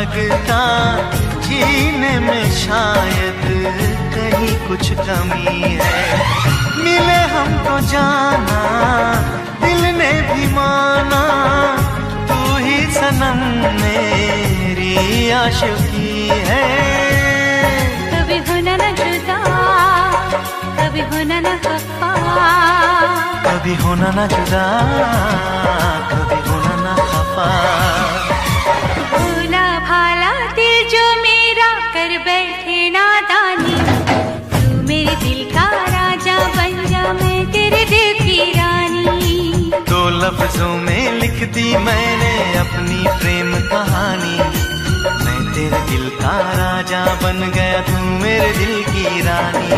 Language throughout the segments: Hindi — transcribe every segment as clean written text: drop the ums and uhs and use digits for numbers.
लगता जीने में शायद कहीं कुछ कमी है। मिले हमको जाना दिल ने भी माना, तू ही सनम मेरी आशिकी है। कभी होना न जुदा, कभी होना न खफा, कभी होना न जुदा, कभी होना न खफा। भोला भाला दिल जो मेरा कर बैठे नादानी, तू मेरे दिल का राजा बन जा, मैं तेरे दिल की रानी। दो लफ्जों में लिख दी मैंने अपनी प्रेम कहानी, मैं तेरे दिल का राजा बन गया, तू मेरे दिल की रानी।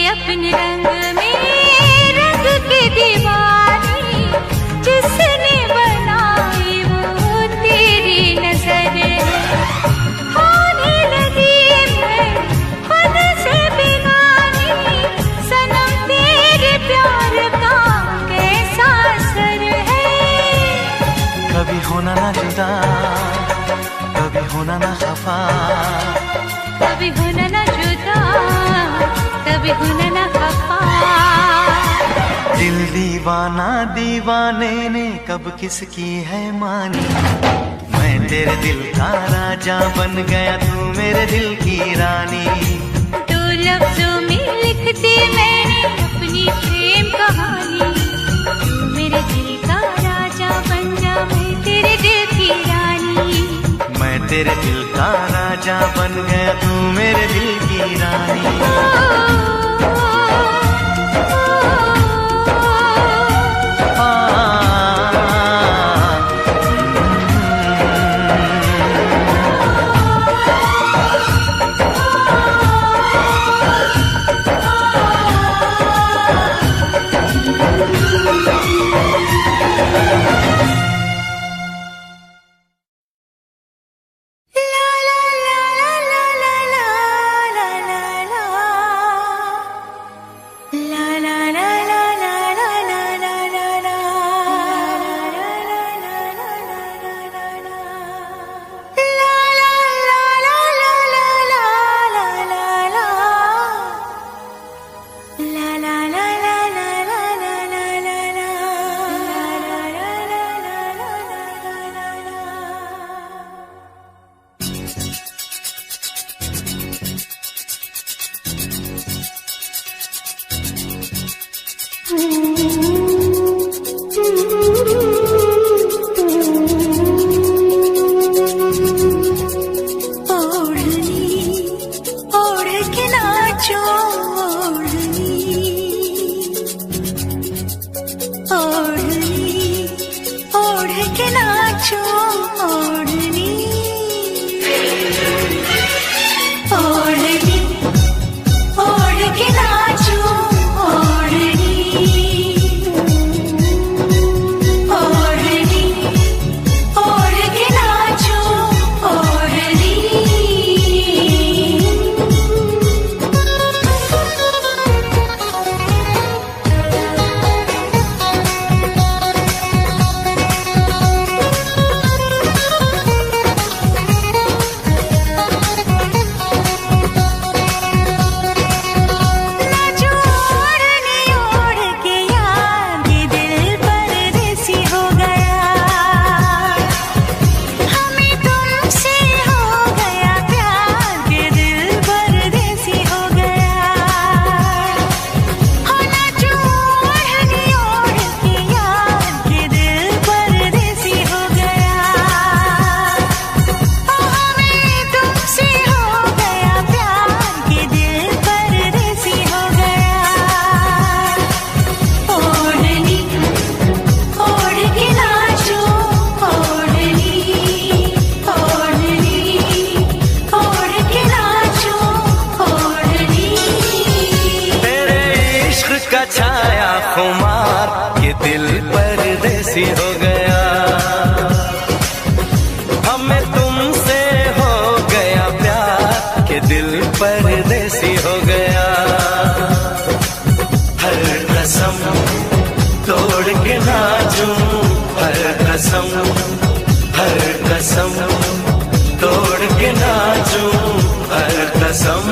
अपने रंग में रंग के दीवानी, जिसने बनाई वो तेरी नजर होने लगी, मैं खुद से बेगानी। सनम तेरे प्यार का कैसा असर है। कभी होना ना जुदा, कभी होना ना खफा, कभी होना ना जुदा, कभी होना ना खफा। दिल दीवाना दीवाने ने कब किसकी है मानी, मैं तेरे दिल का राजा बन गया, तू मेरे दिल की रानी। दो लफ्जों में लिख दी मैंने अपनी प्रेम कहानी, तू मेरे दिल का राजा बन जा, मैं तेरे दिल की रानी। मैं तेरे दिल का राजा बन गया, तू मेरे दिल की रानी। कि दिल परदेसी हो गया। हर कसम तोड़ के नाचूं, हर कसम तोड़ के नाचूं, हर कसम।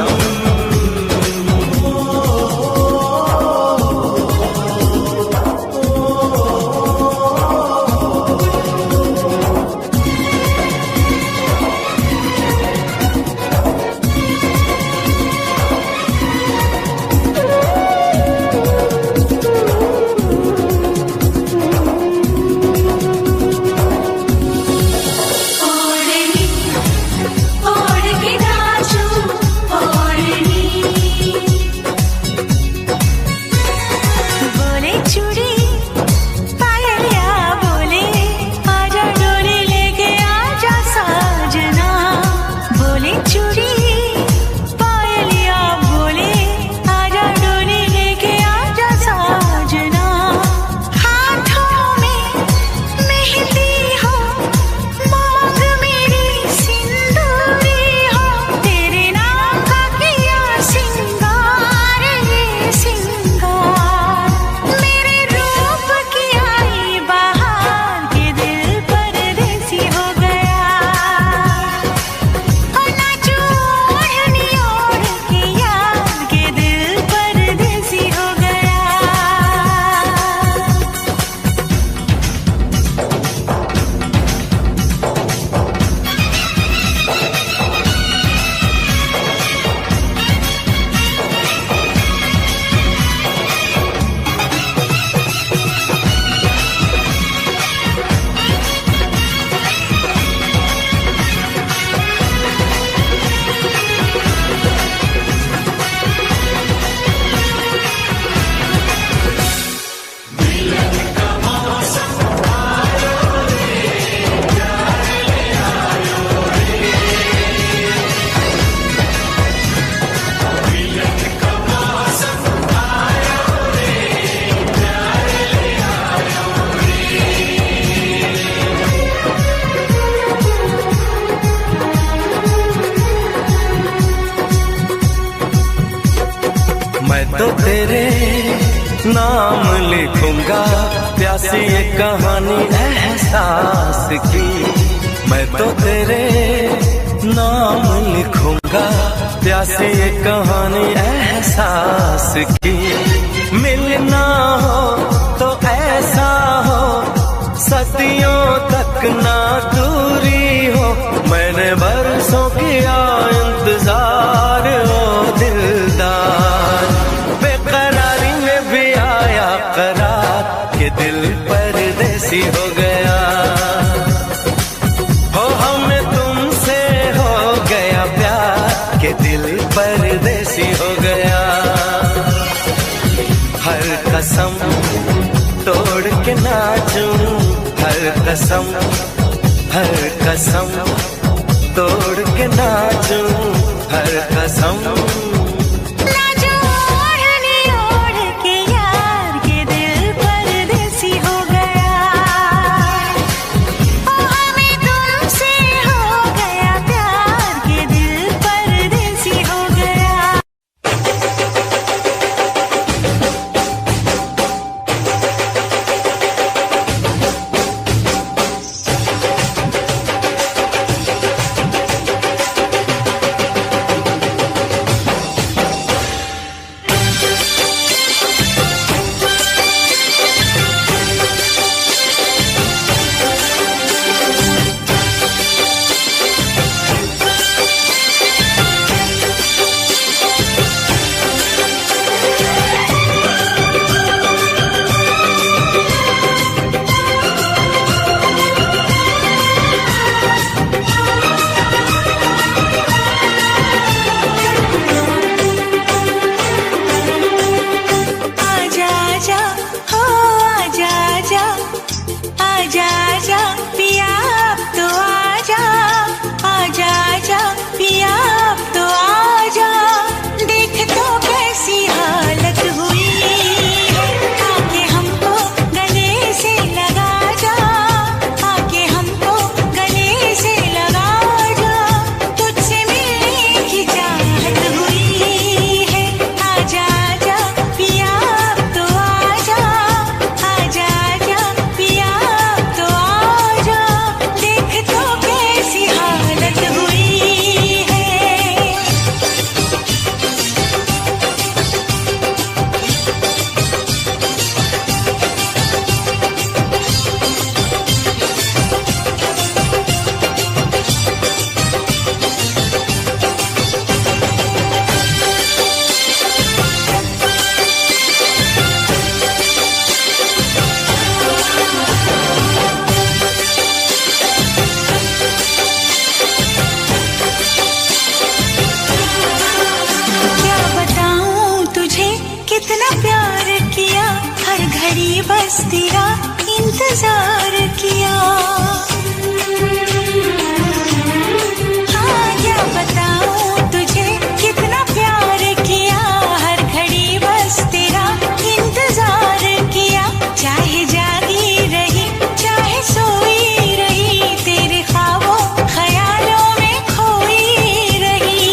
तो तेरे नाम लिखूंगा प्यासी ये कहानी एहसास की। मैं तो तेरे नाम लिखूंगा प्यासी ये कहानी एहसास की। मिलना हो तो ऐसा हो सदियों तक ना दूरी हो। मैंने बरसों किया इंतजार हो दिलदार, बेकरारी में भी आया करार कि दिल परदेसी हो गया। हो हमें तुमसे हो गया प्यार कि दिल परदेसी हो गया। हर कसम तोड़ के नाचूं, हर कसम तोड़ के नाचूं, हर कसम। बस तेरा इंतजार किया। हाँ क्या बताऊं तुझे कितना प्यार किया, हर घड़ी बस तेरा इंतजार किया। चाहे जागी रही चाहे सोई रही, तेरे ख्वाबों ख्यालों में खोई रही।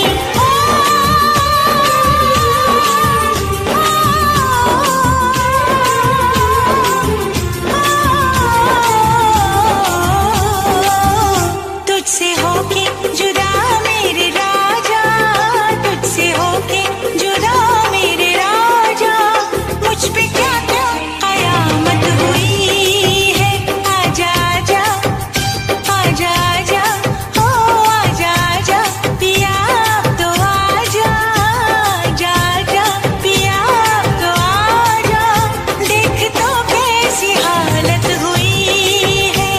तुझसे होके जुदा मेरे राजा, तुझसे होके जुदा मेरे राजा, मुझ पे क्या क्या कयामत हुई है। आजा आजा आजा आजा ओ आजा आजा पिया अब तो आजा, आजा आजा पिया अब तो आजा, देख तो कैसी हालत हुई है।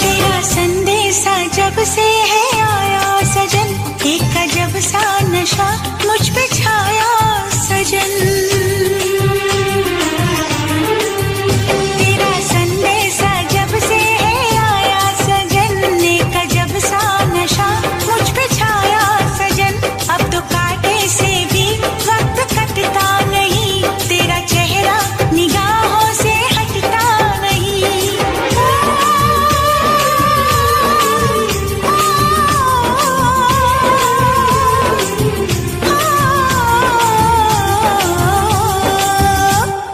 तेरा संदेशा जब से है आया सजन, एक अजब सा नशा मुझ पे छाया सजन। तेरा संदेशा जब से है आया सजन, एक अजब सा नशा मुझ पे छाया सजन। अब तो कांटे से भी वक्त कटता नहीं, तेरा चेहरा निगाहों से हटता नहीं।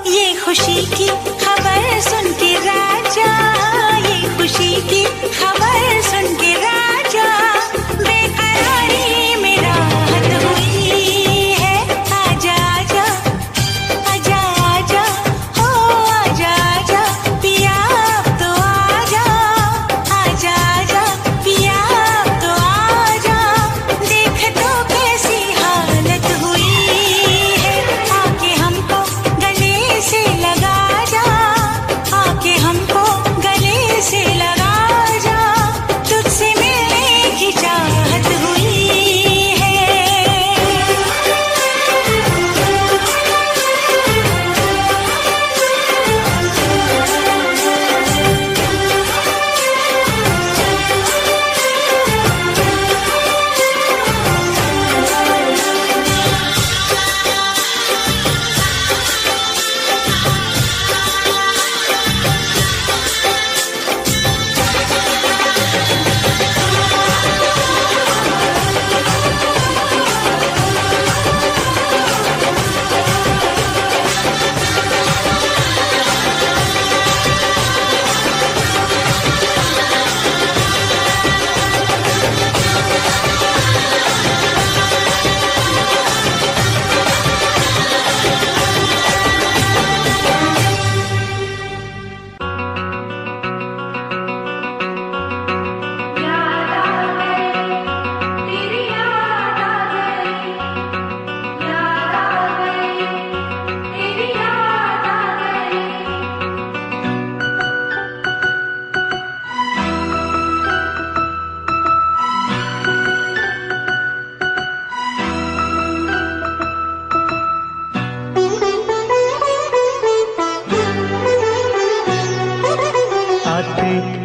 ये खुशी की खबर सुन के राजा, ये खुशी की खबर सुन के राजा, बेकरारी में राहत हुई है। आजा आजा आजा आजा हो आजा आजा पिया अब तो आजा, आजा आजा पिया अब तो आजा, देख तो कैसी हालत हुई है। आके हमको गले से लगा जा, आके हमको गले से लगा जा, तुझसे मिलने की चाहत हुई है।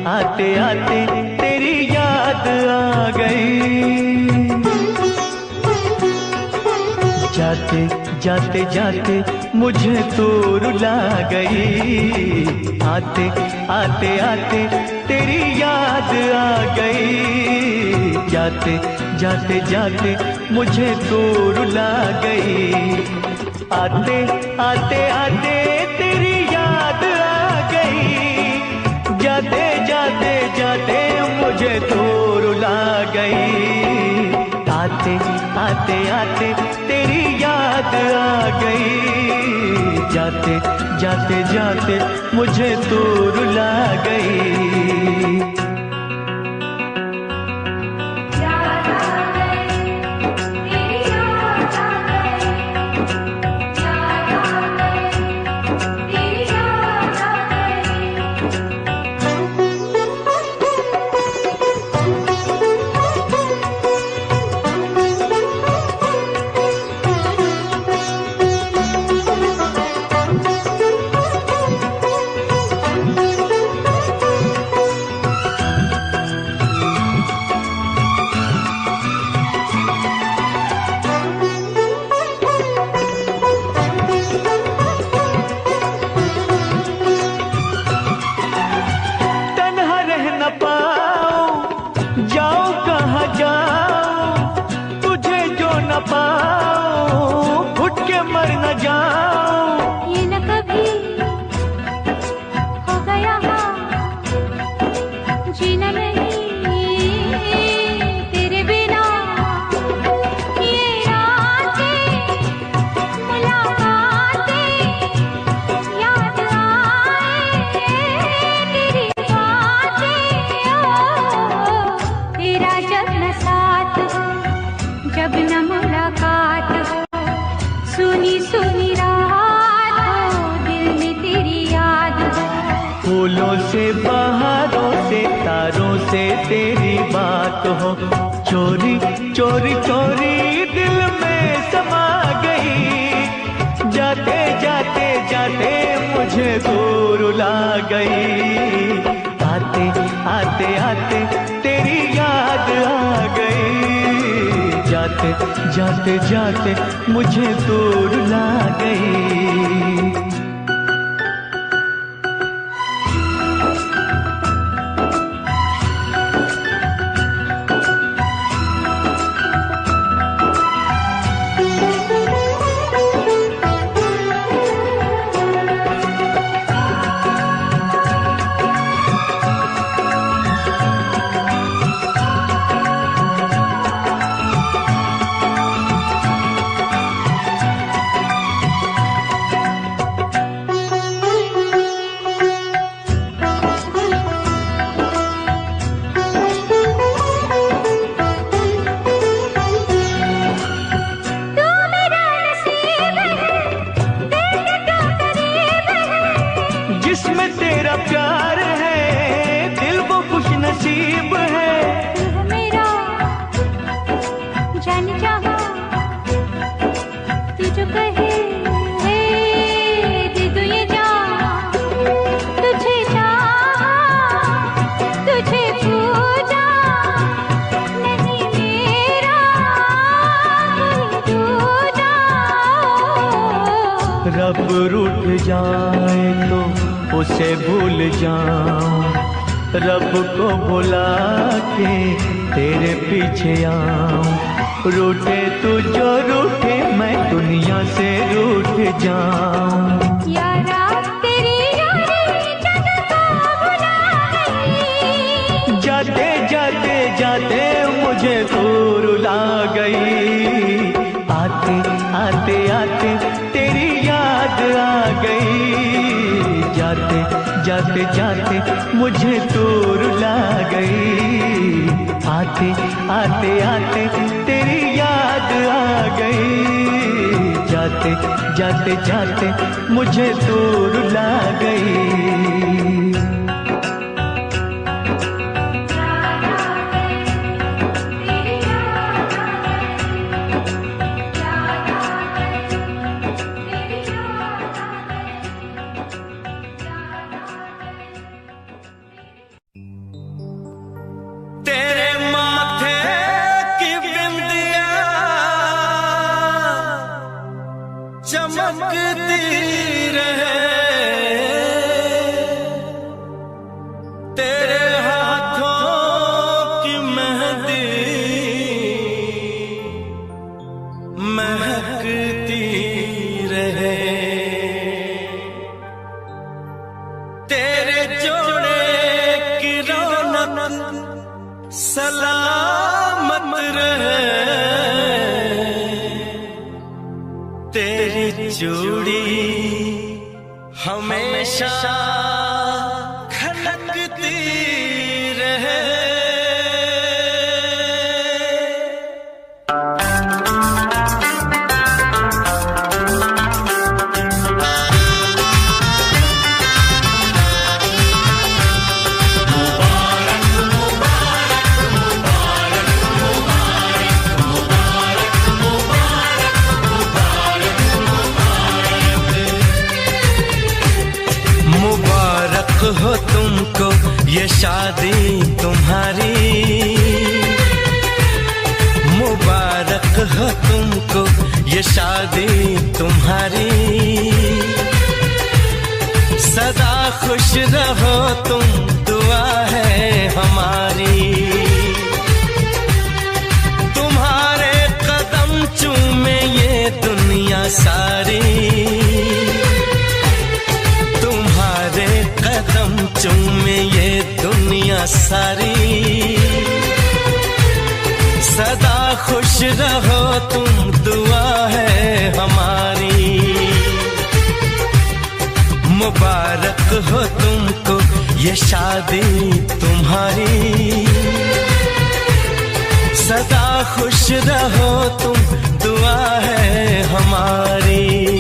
आते आते तेरी याद आ गई, जाते जाते जाते मुझे तो रुला गई। आते आते आते तेरी याद आ गई, जाते जाते जाते मुझे तो रुला गई। आते आते आते तेरी याद आ गई, जाते जाते जाते मुझे तो रुला गई। आते आते आते तेरी याद आ गई, जाते जाते जाते मुझे तू रुला गई। फूलों से बहारों से तारों से तेरी बात हो, चोरी चोरी चोरी दिल में समा गई, जाते जाते जाते मुझे दूर ला गई। आते आते आते तेरी याद आ गई, जाते जाते जाते मुझे दूर ला गई। रब रूठ जाए तो उसे भूल जाऊं, रब को बुला के तेरे पीछे आऊं। रूठे तू जो रूठे मैं दुनिया से रूठ जाऊं। यारा तेरी यारी जग को भुला गई, जाते जाते जाते मुझे दूर ला गई। आते आते आते तेरी याद आ गई, जाते जाते जाते मुझे दूर ला गई। आते आते आते तेरी याद आ गई, जाते जाते जाते मुझे दूर ला गई। चमकती रहे तेरे हाथों की मेहंदी, महकती रहे तेरे जोड़े की रौनक सलामत रहे। हमेशा खनकती रहे। हो तुमको ये शादी तुम्हारी, मुबारक हो तुमको ये शादी तुम्हारी। सदा खुश रहो तुम, दुआ है हमारी। तुम्हारे कदम चूमे ये दुनिया सारी, कदम चूमे ये दुनिया सारी। सदा खुश रहो तुम, दुआ है हमारी। मुबारक हो तुमको ये शादी तुम्हारी। सदा खुश रहो तुम, दुआ है हमारी।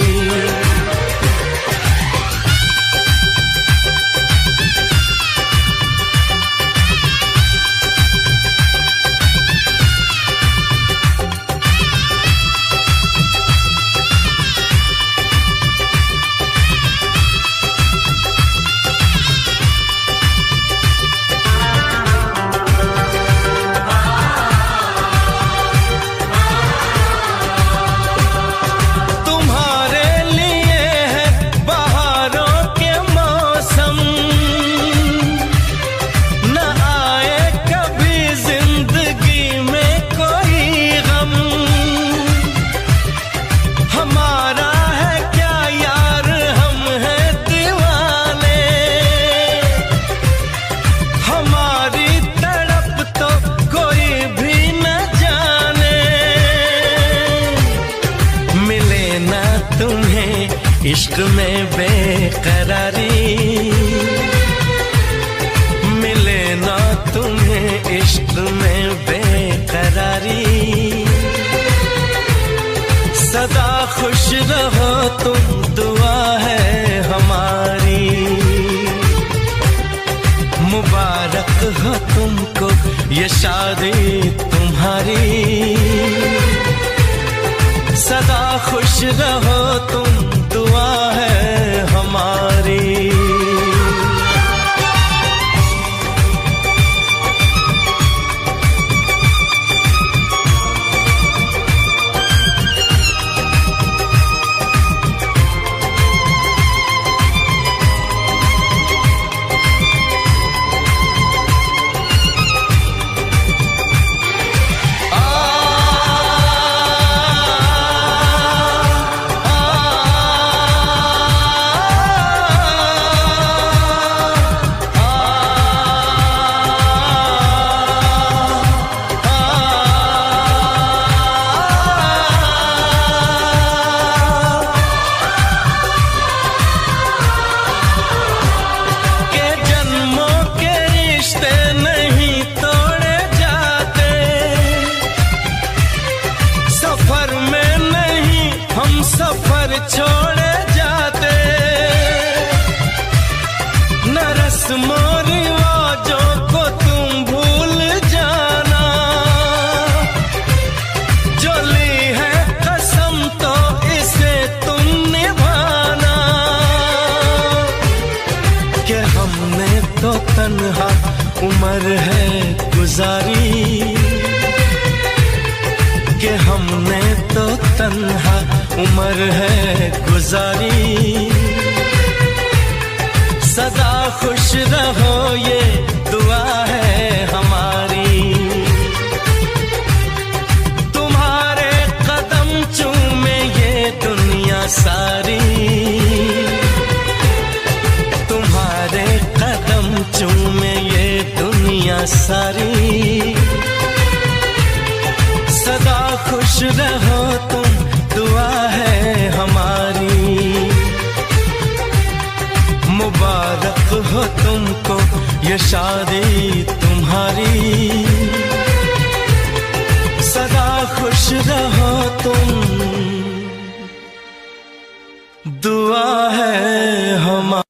इश्क में बेकरारी मिले ना तुम्हें, इश्क में बेकरारी। सदा खुश रहो तुम, दुआ है हमारी। मुबारक हो तुमको ये शादी तुम्हारी। सदा खुश रहो तुम, दुआ है हमारी। सफर छोड़े जाते न रस्मों रिवाजों को तुम भूल जाना। जो ली है कसम तो इसे तुम निभाना। कि हमने तो तन्हा उम्र है गुजारी। कि हमने तो तन्हा उम्र है गुजारी। सदा खुश रहो ये दुआ है हमारी। तुम्हारे कदम चूमे ये दुनिया सारी। तुम्हारे कदम चूमे ये दुनिया सारी। सदा खुश रहो तुम, दुआ है हमारी। मुबारक हो तुमको ये शादी तुम्हारी, सदा खुश रहो तुम, दुआ है हमारी।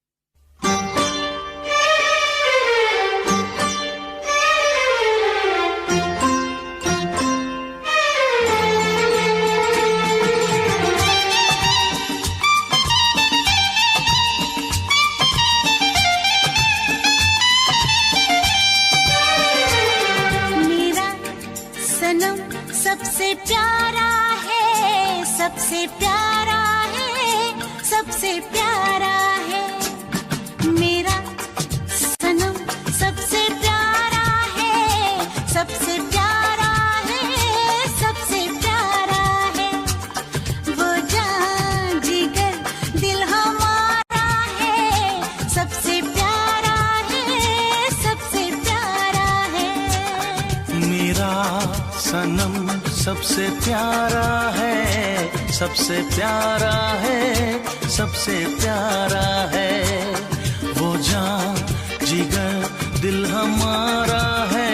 सबसे प्यारा है, सबसे प्यारा है, सबसे प्यारा है मेरा सनम, सबसे प्यारा है, सबसे प्यारा है, सबसे प्यारा है। वो जान जिगर दिल हमारा है, सबसे प्यारा है, सबसे प्यारा है मेरा सनम, सबसे प्यारा है, सबसे प्यारा है, सबसे प्यारा है। वो जान जिगर दिल हमारा है,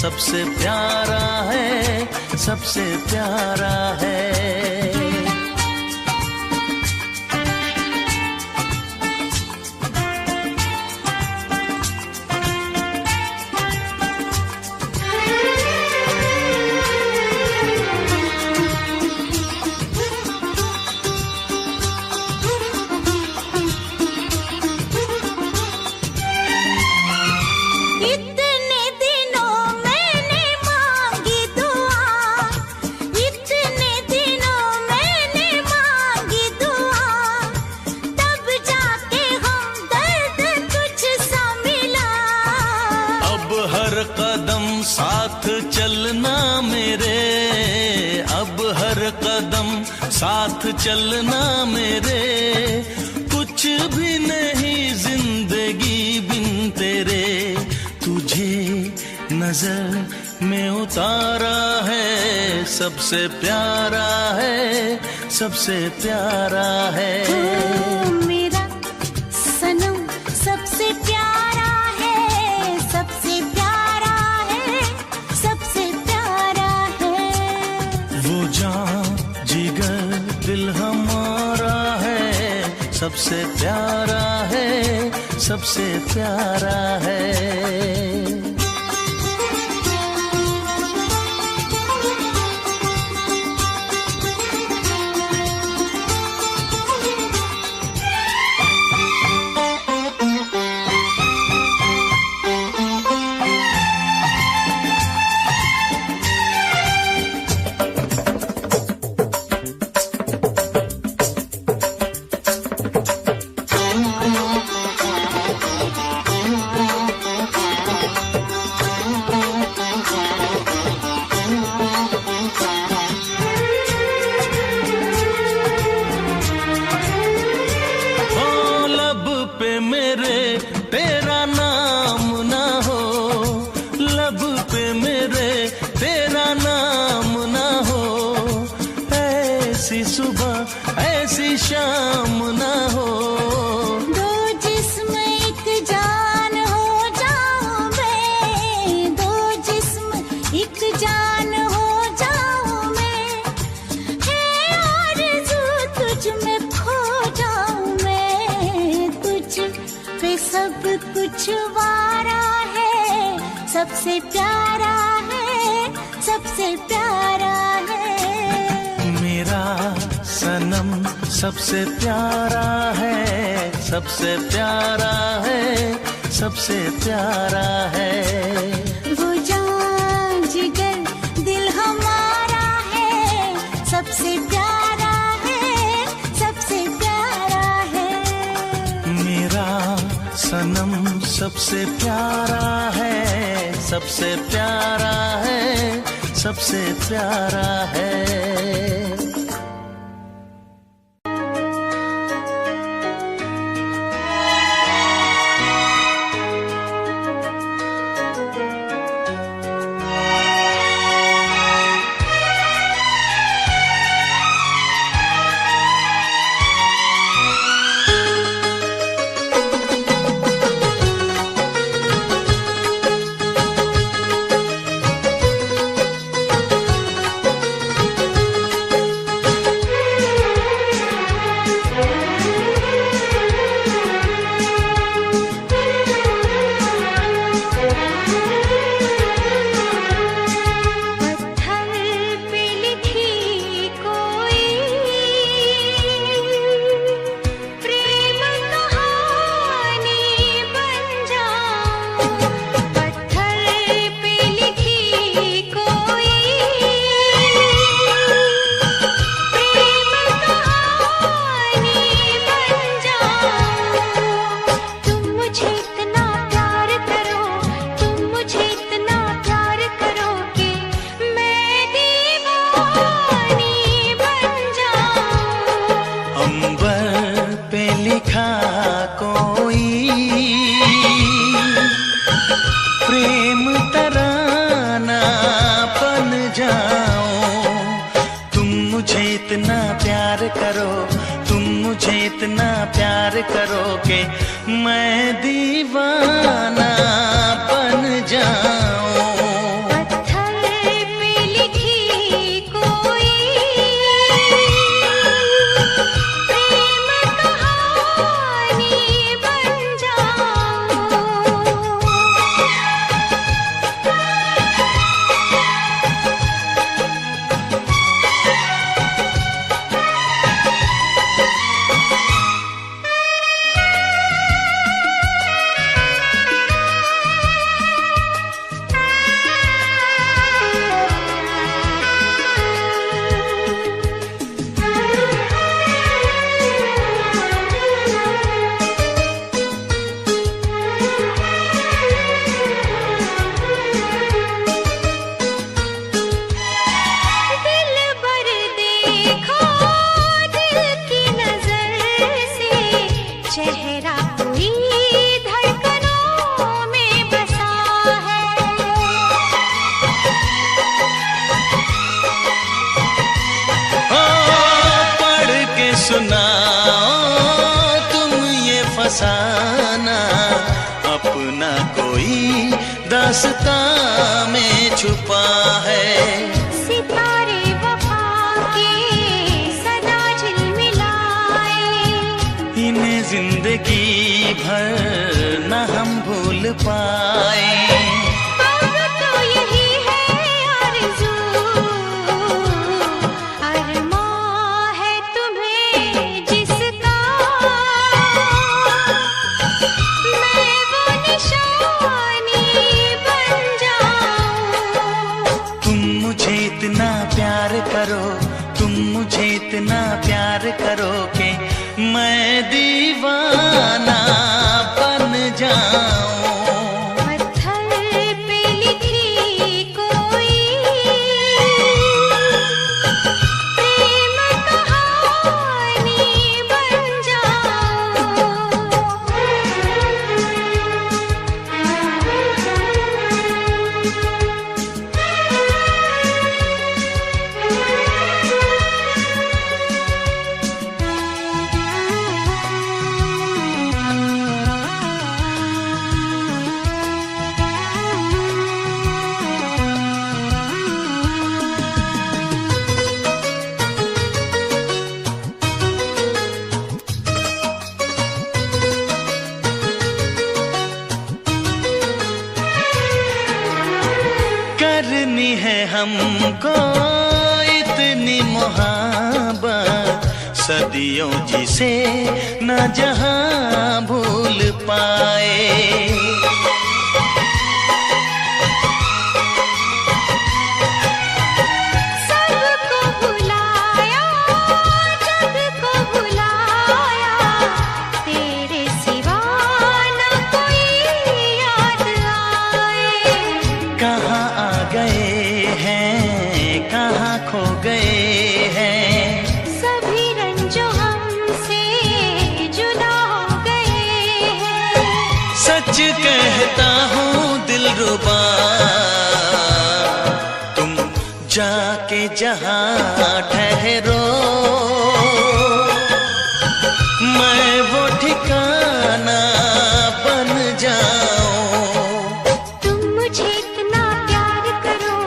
सबसे प्यारा है, सबसे प्यारा है। साथ चलना मेरे, अब हर कदम साथ चलना मेरे, कुछ भी नहीं जिंदगी बिन तेरे। तुझे नजर में उतारा है, सबसे प्यारा है, सबसे प्यारा है मेरा सनम, सबसे प्यारा है, सबसे प्यारा है, सबसे प्यारा है। वो जान जिगर दिल हमारा है, सबसे प्यारा है, सबसे प्यारा है। शाम ना हो, दो जिस्म एक जान हो जाऊं मैं, दो जिस्म एक जान हो जाऊं मैं, है आरज़ू तुझ में खो जाऊं मैं, तुझ पे सब कुछ वारा है, सबसे प्यारा है, सबसे प्यारा है मेरा सनम, सबसे प्यारा है, सबसे प्यारा है, सबसे प्यारा है। वो जान जिगर दिल हमारा है, सबसे प्यारा है, सबसे प्यारा है मेरा सनम, सबसे प्यारा है, सबसे प्यारा है, सबसे प्यारा है। रास्ता में छुपा है। सितारे वफा के सदा झिलमिलाए, इन्हें जिंदगी भर न हम भूल पाए। अब तो यही है आरज़ू, अरमां है तुम्हें जिसका, मैं वो निशानी बन जाऊं। तुम मुझे इतना प्यार करो, तुम मुझे इतना प्यार करो कि मैं दीवाना बन जाऊं। पत्थर पे लिखी कोई प्रेम कहानी बन जाऊं। करनी है हमको इतनी मोहब्बत, सदियों जिसे न जहां भूल पाए। सबको भुलाया, जग को भुलाया, तेरे सिवा न कोई याद आए। कहाँ आ गए हैं, कहाँ खो गए हैं, सभी रंजो हमसे जुदा हो गए हैं। सच कहता हूँ दिलरुबा, तुम जाके जहाँ ठहरो, मैं वो ठिकाना बन जाऊं। तुम मुझे इतना प्यार करो,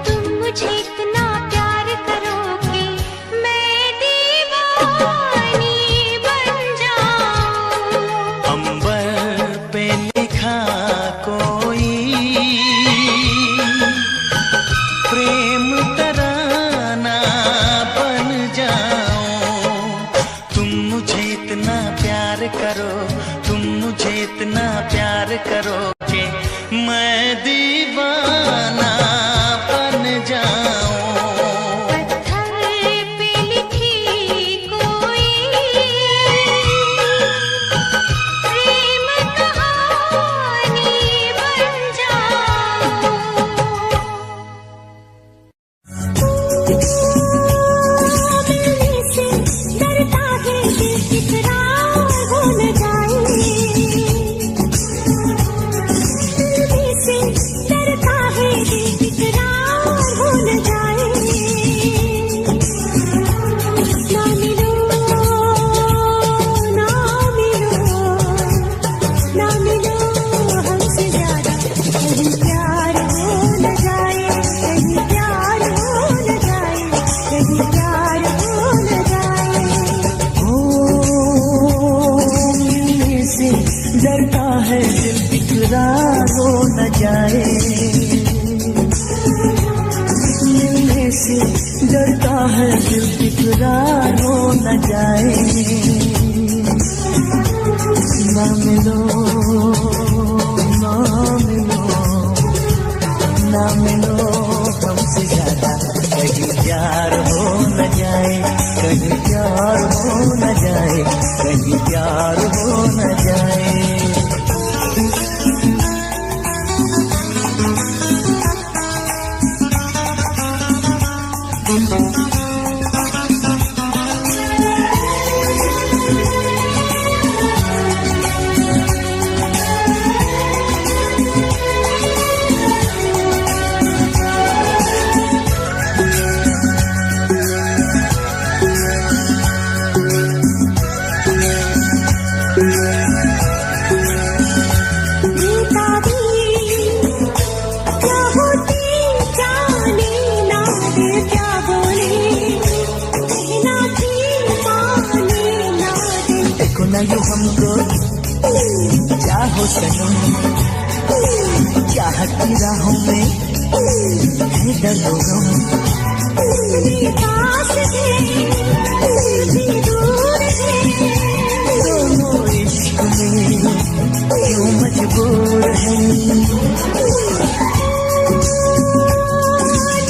तुम मुझे इतना प्यार करो कि मैं दीवानी बन जाऊं। अंबर पे लिखा कोई प्रेम तराना बन जाऊं। तुम मुझे इतना प्यार करो, तुम मुझे इतना प्यार करो कि मैं दीवाना बन जाऊं। पत्थर पे लिखी कोई प्रेम कहानी बन जाऊं। मिलने से डरता है दिल, इकरार हो न जाए। मिलने से डरता है दिल, इकरार हो न जाए। ना मिलो, ना मिलो, ना मिलो हमसे ज्यादा, कहीं प्यार हो न जाए, कहीं प्यार हो न जाए, कहीं प्यार हो न जाए। मिलने से डरता है दिल, इकरार हो न जाए। मिलने से डरता है दिल, इकरार हो न जाए। ना मिलो, ना मिलो, ना मिलो हमसे ज्यादा, कहीं प्यार हो न जाए, कहीं प्यार हो न जाए, कहीं प्यार हो न जाए। यू हमको चाहो सनम, चाहत की राहों में है दर्द और गम। मेरे पास है भी दूर है, दोनों इश्क में क्यों मजबूर हैं।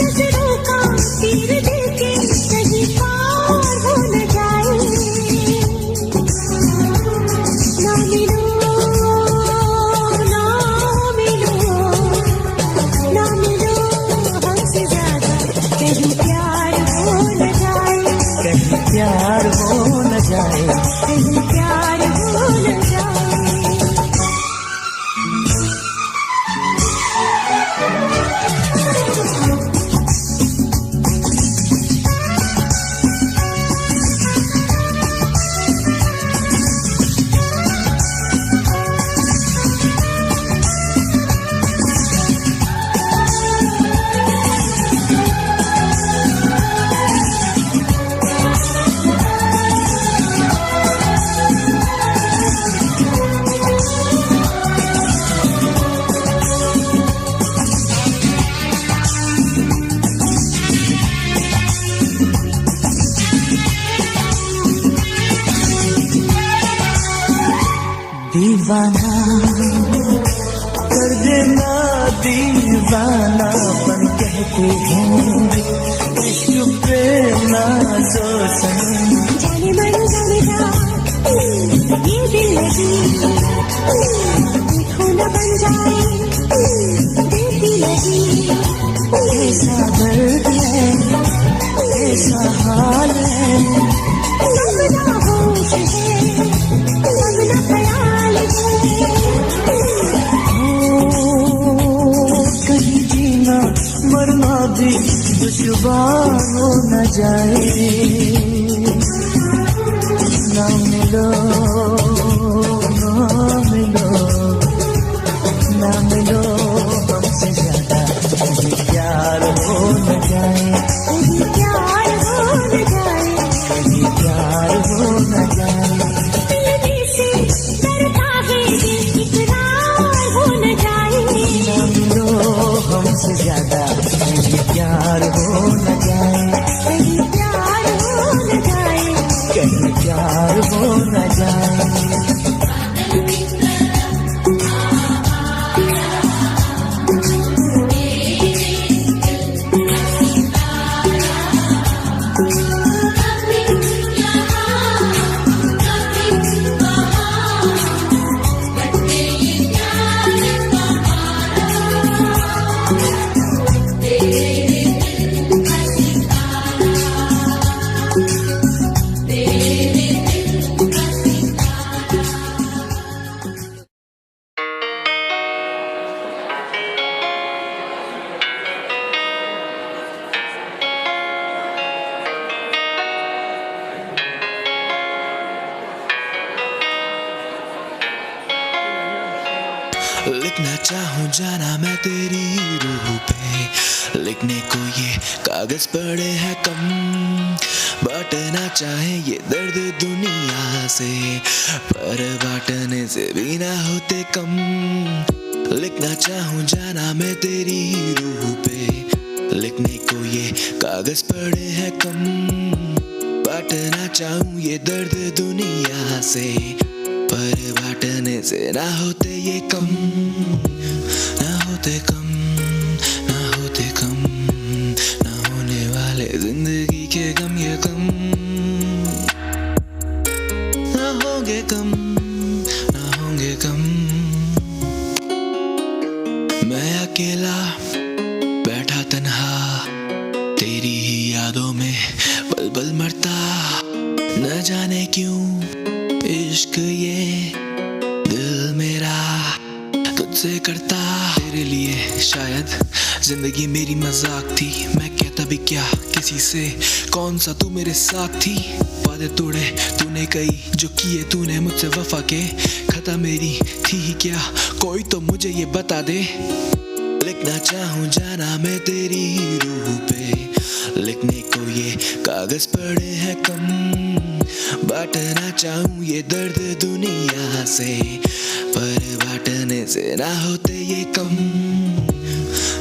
नजरों का तीर देके कहीं पार हो न जाए, ना मिलो ना मिलो ना मिलो हमसे ज्यादा, कहीं प्यार हो न जाए, कहीं प्यार हो न जाए, कहीं प्यार हो न जाए। दीवाना कर देना, दीवानापन कहते हैं, इश्क पे नाज़ो सनम। जाने मन जाने जा ये दिल लगी, देखो न बन जाए देती लगी। कैसा दर्द है, कैसा हाल है, सब ना होश है, सब ना ख्याल है। कहीं जीना मरना भी दुश्वार हो न जाए, ना मिलो ना मिलो ना मिलो हमसे ज्यादा, कहीं प्यार हो न जाए, कहीं प्यार हो न जाए, कहीं प्यार हो न जाए। मिलने से डरता है दिल, इकरार हो न जाए, ना मिलो हमसे ज्यादा, कहीं प्यार हो न जाए, कहीं प्यार हो न जाए। कहीं प्यार हो न जाए। लिखना चाहूँ जाना मैं तेरी रूह पे, लिखने को ये कागज पड़े हैं कम, बांटना चाहे ये दर्द दुनिया से, पर बांटने से भी ना होते कम। लिखना चाहूँ जाना मैं तेरी रूह पे, लिखने को ये कागज पड़े हैं कम, बांटना चाहूँ ये दर्द दुनिया से, पर बांटने से ना होते ये कम, ना होते कम, ना होते कम, ना होने वाले जिंदगी के गम ये कम, ना होंगे कम, ना होंगे कम। मैं अकेला बैठा तन्हा, तेरी ही यादों में पल पल मरता, न जाने क्यों इश्क ये दिल मेरा तुझसे करता। तेरे लिए शायद जिंदगी मेरी मजाक थी, मैं कहता भी क्या किसी से, कौन सा तू मेरे साथ थी। वादे तोड़े तूने कई, जो किए तूने मुझसे वफा के, खता मेरी थी ही क्या, कोई तो मुझे ये बता दे। लिखना चाहूँ जाना मैं तेरी रूह पे, लिखने को ये कागज पड़े हैं कम, बांटना चाहूं ये दर्द दुनिया से, पर बांटने से ना होते ये कम,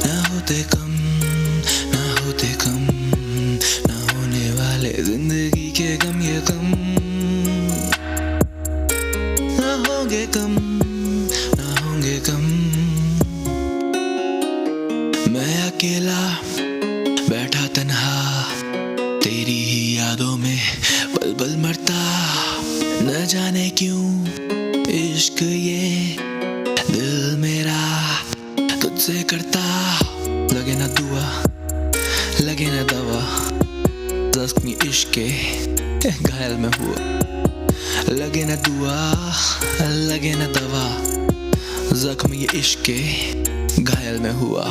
ना होते कम, ना होते कम, ना होने वाले जिंदगी के गम ये कम, ना होंगे कम, ना होंगे कम। मैं अकेला बैठा तन्हा तेरी ही यादों में पल पल मरता, न जाने क्यों इश्क ये दिल मेरा तुझसे करता। लगे ना दुआ लगे ना दवा, जख्मी इश्क के घायल में हुआ, लगे ना दुआ लगे ना दवा, जख्म ये इश्क के घायल में हुआ।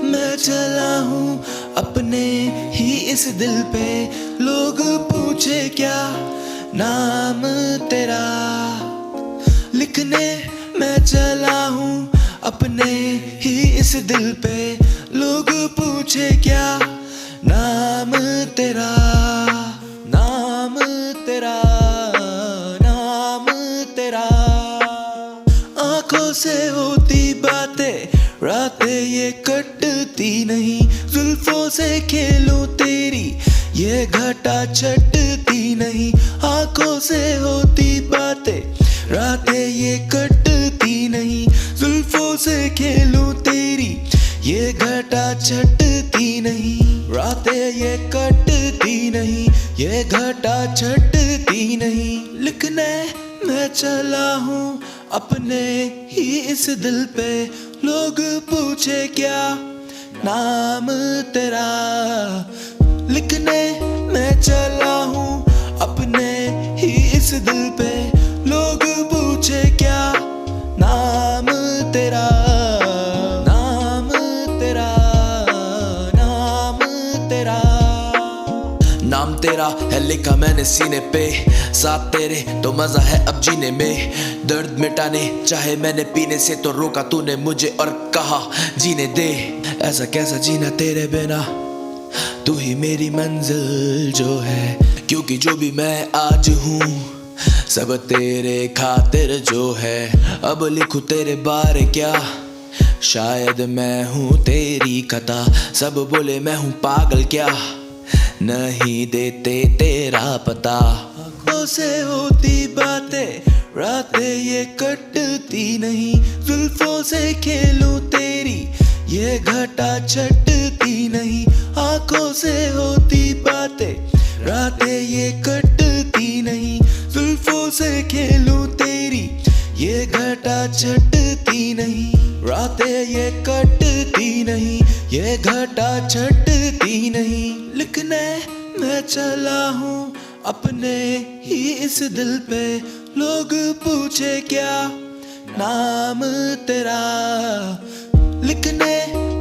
मैं चला हूँ अपने ही इस दिल पे, लोग पूछे क्या नाम तेरा, लिखने मैं चला हूँ अपने ही इस दिल पे, लोग पूछे क्या नाम तेरा, नाम तेरा, नाम तेरा। आंखों से होती बातें रातें ये कटती नहीं, जुल्फों से खेलूं तेरी ये घटा छटती नहीं, आंखों से होती बातें रातें ये कटती नहीं, जुल्फों से खेलूं तेरी ये घटा छटती नहीं, रातें ये कटती नहीं, ये घटा छटती नहीं। लिखने मैं चला हूँ अपने ही इस दिल पे, लोग पूछे क्या नाम तेरा, लिखने मैं चला हूँ अपने ही इस दिल पे, लोग पूछे क्या नाम तेरा, नाम तेरा, नाम तेरा। नाम तेरा है लिखा मैंने सीने पे, साथ तेरे तो मजा है अब जीने में, दर्द मिटाने चाहे मैंने पीने से तो रोका तूने मुझे और कहा जीने दे, ऐसा कैसा जीना तेरे बिना, तू ही मेरी मंजिल जो है, क्योंकि जो भी मैं आज हूँ सब तेरे खातिर जो है, अब लिखूं तेरे बारे क्या, शायद मैं हूँ तेरी खता, सब बोले मैं हूँ पागल क्या, नहीं देते तेरा पता। आंखों से होती बातें रातें ये कटती नहीं, जुल्फों से खेलूं तेरी ये घटा छटती नहीं, आंखों से होती बातें रातें ये कटती नहीं, जुल्फों से खेलूं तेरी ये घटा छटती नहीं, रातें ये कटती नहीं, ये घटा छटती नहीं। लिखने मैं चला हूँ अपने ही इस दिल पे, लोग पूछे क्या नाम तेरा, लिखने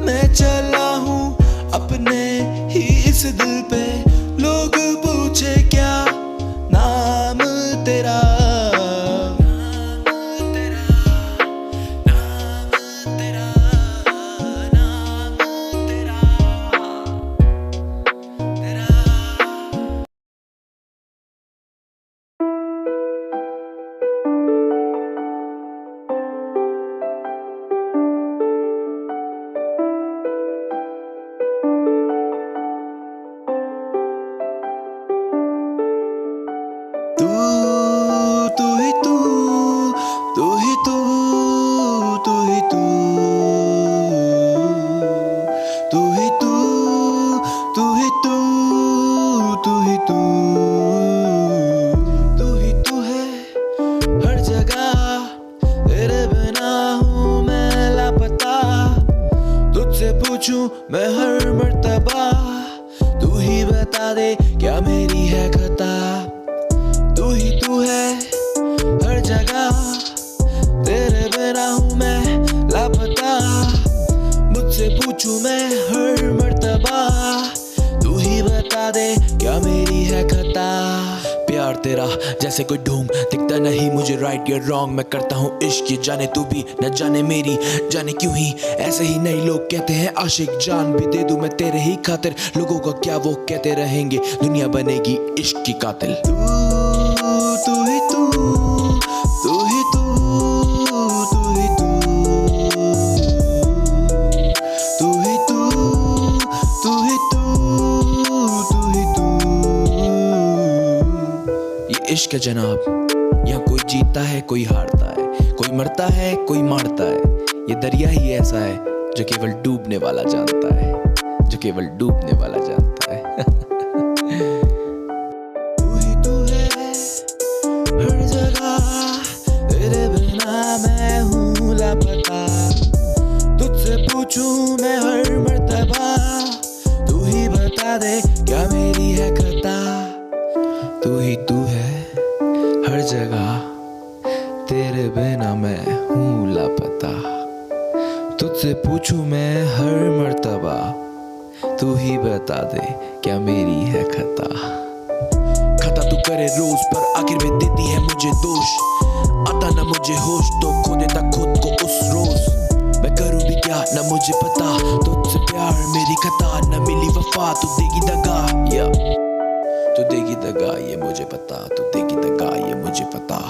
मैं चला हूँ अपने ही इस दिल पे, लोग पूछे क्या नाम तेरा, नाम तेरा, नाम तेरा, नाम तेरा, तेरा। मैं हर मर्तबा, तू ही बता दे क्या मेरी है खता, तू ही तू है हर जगह, तेरे बिना हूँ मैं लापता, मुझसे पूछूं मैं हर मर्तबा। मर्तबा, तू ही बता दे क्या मेरी है खता। प्यार तेरा जैसे कोई ढोंग, दिखता नहीं मुझे राइट या रॉन्ग। मैं करता हूँ इश्क, ये जाने तू भी न जाने मेरी, जाने क्यों ही ऐसे ही नहीं लोग कहते हैं आशिक। जान भी दे दूं मैं तेरे ही खातिर, लोगों का क्या वो कहते रहेंगे, दुनिया बनेगी इश्क की कातिल। तू ही तू, तू ही तू, तू ही तू, तू ही तू, तू ही तू, तू ही तू। ये इश्क है जनाब, यहाँ कोई जीतता है कोई हारता है, कोई मरता है कोई मारता है। ये दरिया ही ऐसा है जो केवल डूबने वाला जानता है, जो केवल डूबने वाला जानता है। तू ही तू है हर जगह, तेरे बिना मैं हूँ लापता। तुझसे पूछूं मैं हर मर्तबा, तू ही बता दे क्या मेरी है खता। तू ही तू है हर जगह, तेरे बिना मैं हूँ लापता। तुझसे पूछूं मैं हर मर्तबा, तू ही बता दे क्या मेरी है खता। खता तू करे रोज पर आखिर में देती है मुझे दोष, आता ना मुझे होश तो खो देता खुद को उस रोज। मैं करूं भी क्या ना मुझे पता, तुझसे प्यार मेरी खता। न मिली वफा तू देगी दगा, या तू देगी दगा ये मुझे पता, तू देगी दगा ये मुझे पता।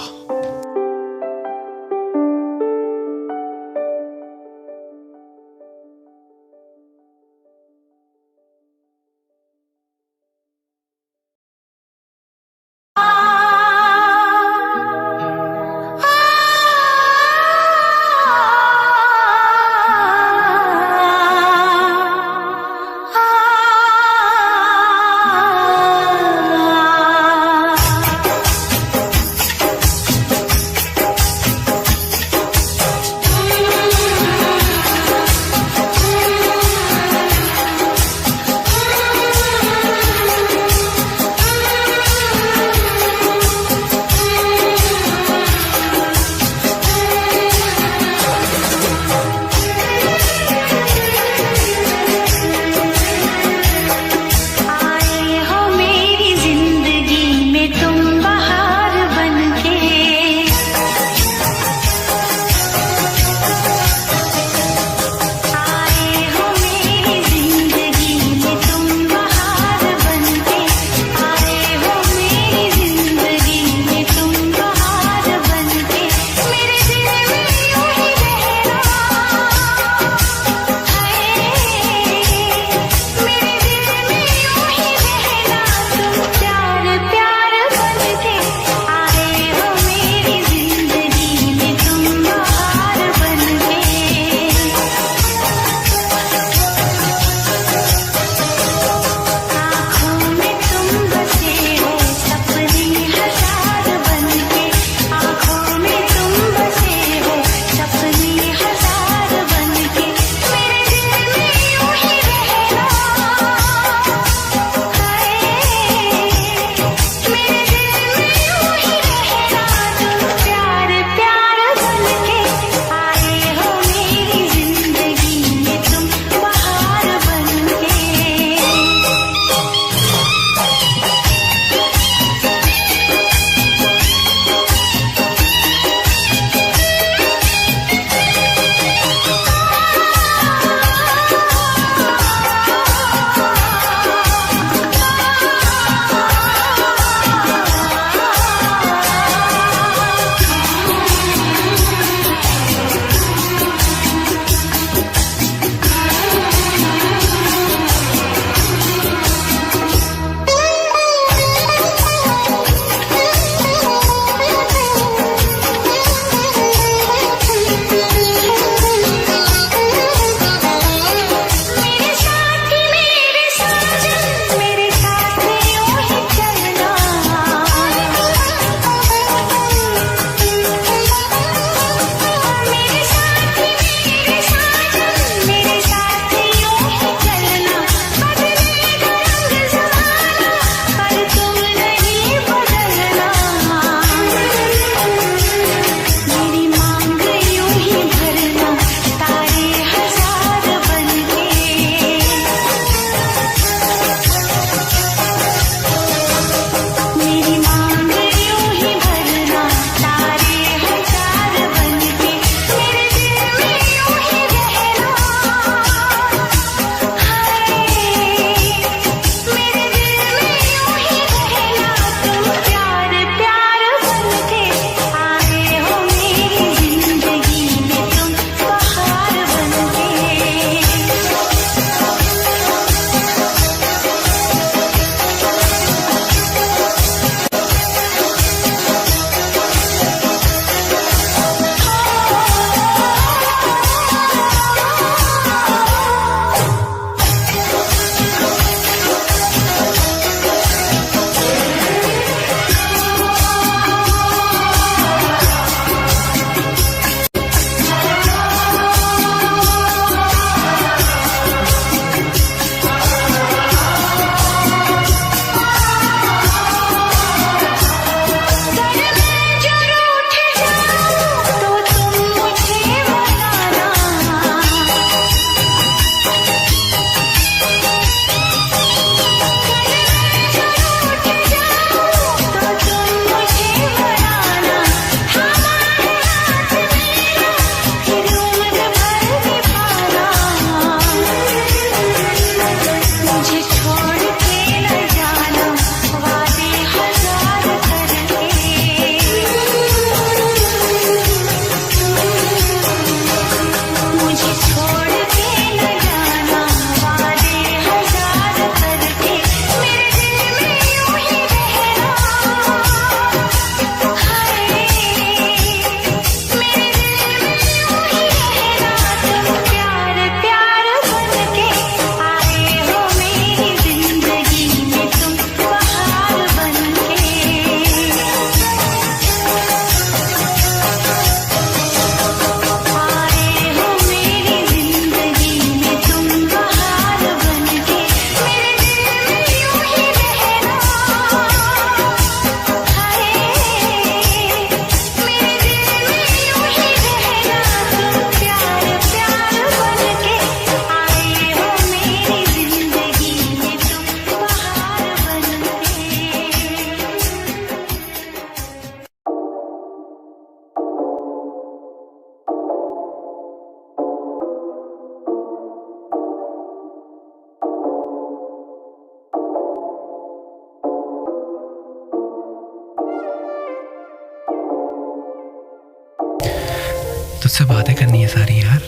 तुझसे बातें करनी है सारी यार।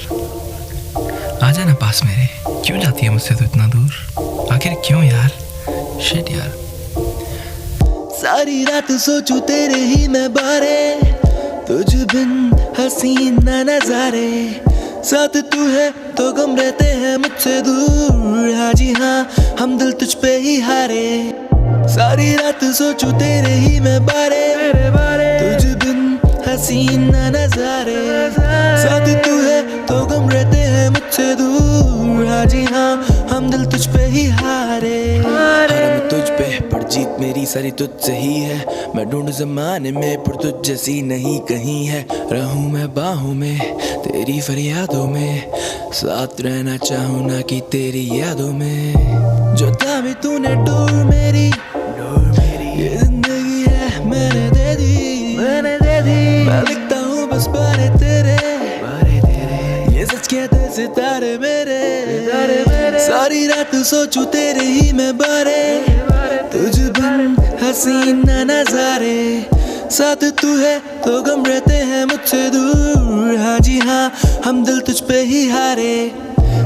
आ जाना पास मेरे, क्यों जाती है मुझसे तू इतना दूर, आखिर क्यों यार? शिट यार। सारी रात सोचूं तेरे ही मैं बारे, तुझ बिन हसीन न नजारे, साथ तू है तो गम रहते हैं मुझसे दूर। हाँ जी हाँ, हम दिल तुझ पे ही हारे। सारी रात सोचूं तेरे ही मैं बारे, तुझ बिन हसीन न नजारे, साथ तू है तो गम रहते हैं मुझसे दूर। हाँ जी हाँ, हम दिल तुझ पे ही हारे। मैं तुझ पे पर जीत मेरी सारी तुझसे ही है। मैं ढूंढ जमाने में पर तुझ जैसी नहीं कहीं है। रहूं मैं बाहों में तेरी फरियादों में, साथ रहना चाहूं ना कि तेरी यादों में। जो थामी तूने डोर मेरी, ये जिंदगी है मैंने दे दी। मैं लिखता हूँ बस बारे तेरे, ये सच कहते सितारे मेरे। सारी रात सोचूं तेरे ही मैं बारे, तुझ बिन हसीन न नजारे, साथ तू है तो गम रहते हैं मुझसे दूर। हाँ जी हाँ, हम दिल तुझ पे ही हारे।